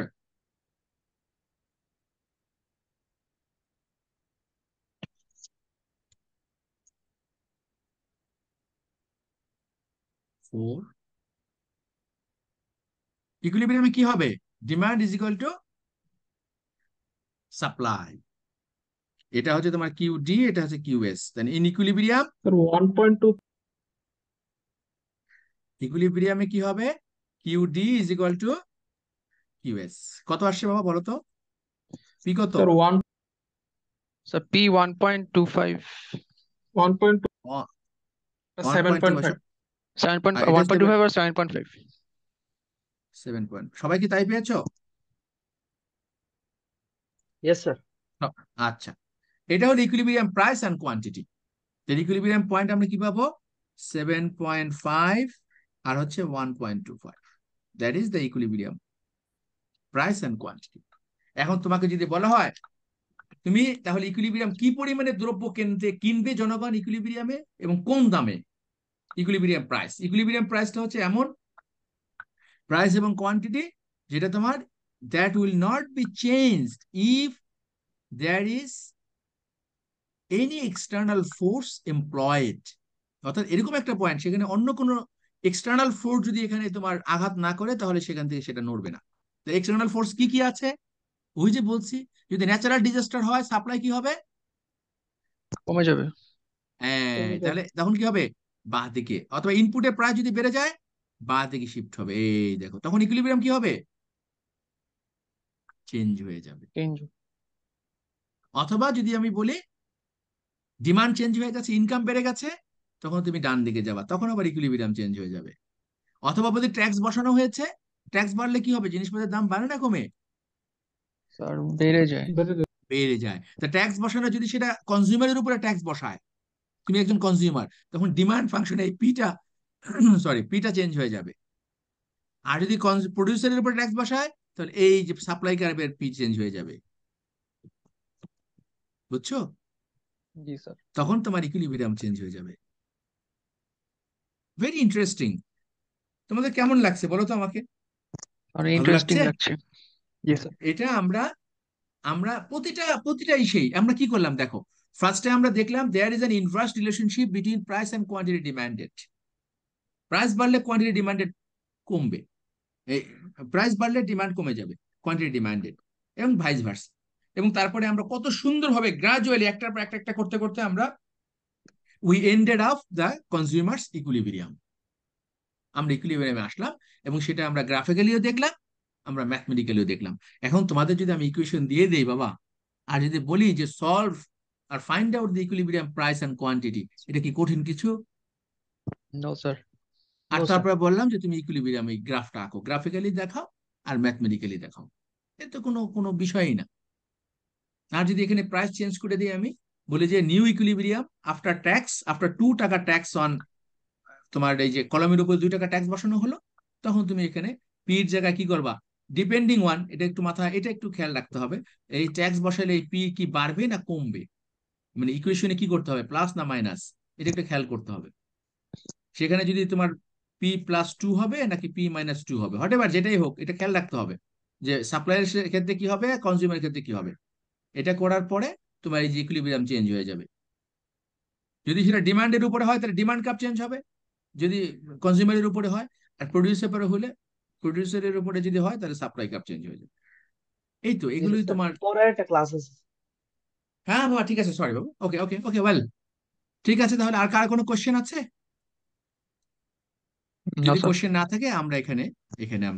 ফোর। ইকুইলিব্রিয়ামে কি হবে? Demand is equal to supply. এটা হচ্ছে তোমার QD, এটা হচ্ছে QS। তাহলে ইন ইকুইলিব্রিয়াম, স্যার 1.2। ইকুইলিব্রিয়ামে কি হবে? QD is equal to QS। কত আসছে বাবা বলো তো? পি কত? Sir sir P 1.25, 1.2, one point two. 7.5। 7. আর এটা 1.25 আর 7.5। 7 পয়েন্ট। সবাই কি তাই পেয়েছো? Yes sir. আচ্ছা, এটা হলো equilibrium price and quantity. Equilibrium point আমরা কি পাবো? 7.5 আর হচ্ছে 1.25। That is the equilibrium price and quantity. এখন তোমাকে যদি বলা হয়, তুমি তাহলে ইকুইলিব্রিয়াম কি পরিমাণে দ্রব্য কিনবে জনগণ ইকুইলিব্রিয়ামে, এবং কোন দামে? ইকুইলিব্রিয়াম প্রাইস, ইকুইলিব্রিয়াম প্রাইসটা হচ্ছে এমন প্রাইস এবং কোয়ান্টিটি যেটা তোমার that will not be changed if there is any external force employed. অর্থাৎ এরকম একটা পয়েন্ট, সেখানে অন্য কোনো এক্সটার্নাল ফোর্স যদি এখানে তোমার আঘাত না করে, তাহলে সেখান থেকে সেটা নড়বে না। তো এক্সটার্নাল ফোর্স কি কি আছে? ওই যে বলছি, যদি ন্যাচারাল ডিজাস্টার হয়, সাপ্লাই কি হবে? কমে যাবে। হ্যাঁ, কমে তাহলে যাবে। তখন কি হবে? বাঁ দিকে, অথবা ইনপুটের প্রাইস যদি বেড়ে যায়, বাঁ দিকে শিফট হবে। এই দেখো, তখন ইকুইলিব্রিয়াম কি হবে? চেঞ্জ হয়ে যাবে। চেঞ্জ। অথবা যদি আমি বলি ডিমান্ড চেঞ্জ হয়ে গেছে, ইনকাম বেড়ে গেছে, তখন তুমি ডান দিকে যাবা, তখন আবার ইকুইলিব্রিয়াম চেঞ্জ হয়ে যাবে। অথবা যদি ট্যাক্স বসানো হয়েছে, ট্যাক্স বাড়লে কি হবে? জিনিসপত্রের দাম বাড়ে না কমে? স্যার বেড়ে যায়। বেড়ে যাবে। বেড়ে যায়। তা ট্যাক্স বসানো, যদি সেটা কনজিউমারের উপরে ট্যাক্স বসায়, তুমি একজন কনজিউমার, তখন ডিমান্ড ফাংশনে এই পিটা সরি, পিটা চেঞ্জ হয়ে যাবে। আর যদি প্রডিউসারের উপর ট্যাক্স বসায়, তাহলে এই যে সাপ্লাই কার্ভের পি চেঞ্জ হয়ে যাবে। বুঝছো? জি স্যার। তখন তোমার ইকুইলিব্রিয়াম চেঞ্জ হয়ে যাবে। Very interesting. তোমাদের কেমন লাগছে বলো তো আমাকে? অনেক ভালো ইন্টারেস্টিং লাগছে? লাগছে। জি স্যার। এটা আমরা আমরা প্রতিটা প্রতিটা ইসেই আমরা কি করলাম দেখো। ফার্স্টে আমরা দেখলাম there is an inverse relationship between price and quantity demanded. Price বাড়লে কোয়ান্টিটি ডিমান্ডেড কমবে, এই প্রাইস বাড়লে ডিমান্ড কমে যাবে, কোয়ান্টিটি ডিমান্ডেড, এবং ভাইস ভার্সা। এবং তারপরে আমরা কত সুন্দরভাবে গ্রাজুয়ালি একটার পর একটা করতে করতে আমরা we ended up the consumers equilibrium. আমরা ইকুইলিব্রিয়ামে আসলাম, এবং সেটা আমরা গ্রাফিক্যালিও দেখলাম, আমরা ম্যাথমেটিক্যালিও দেখলাম। এখন তোমাদের যদি আমি ইকুয়েশন দিয়ে দেই বাবা, আর যদি বলি যে সলভ আর find out the equilibrium price and quantity, এটা কি কঠিন কিছু? No sir. আর নো স্যার। তারপরে বললাম যে তুমি ইকুইলিব্রিয়াম এই গ্রাফটা আঁকো, গ্রাফিক্যালি দেখাও আর ম্যাথমেটিক্যালি দেখাও, এ তো কোনো কোনো বিষয়ই না। আর যদি এখানে প্রাইস চেঞ্জ করে দিই, আমি বলি যে new equilibrium after tax, after 2 টাকা ট্যাক্স অন, তোমার এই যে কলমের উপর 2 টাকা ট্যাক্স বসানো হলো, তখন তুমি এখানে পির জায়গায় কি করবা? ডিপেন্ডিং ওয়ান, এটা একটু মাথায়, এটা একটু খেয়াল রাখতে হবে। এই ট্যাক্স বসালে এই পি কি বাড়বে না কমবে, মানে ইকুয়েশনে কি করতে হবে, প্লাস না মাইনাস, এটা একটু খেয়াল করতে হবে। সেখানে যদি তোমার P+2 হবে নাকি P-2 হবে, হোয়াট এভার যেটাই হোক, এটা খেয়াল রাখতে হবে যে সাপ্লাইয়ের ক্ষেত্রে কি হবে, কনজিউমার ক্ষেত্রে কি হবে। এটা করার পরে তোমার এই যে ইকুইলিব্রিয়াম চেঞ্জ হয়ে যাবে। যদি সেটা ডিমান্ডের উপরে হয় তাহলে ডিমান্ড কার্ভ চেঞ্জ হবে, যদি কনজিউমারের উপরে হয়, আর প্রডিউসারের হলে প্রডিউসারের উপরে যদি হয় তাহলে সাপ্লাই কার্ভ চেঞ্জ হয়ে যাবে। এই তো জি এগুলোই স্যার, তোমার। পরে একটা ক্লাস আছে। হ্যাঁ বাবা, ঠিক আছে, সরি বাবু, ওকে ওকে ওকে, ওয়েল, ঠিক আছে, তাহলে আর কার কোনো কোশ্চেন আছে? না যদি স্যার। কোশ্চেন না থাকে আমরা এখানে এখানে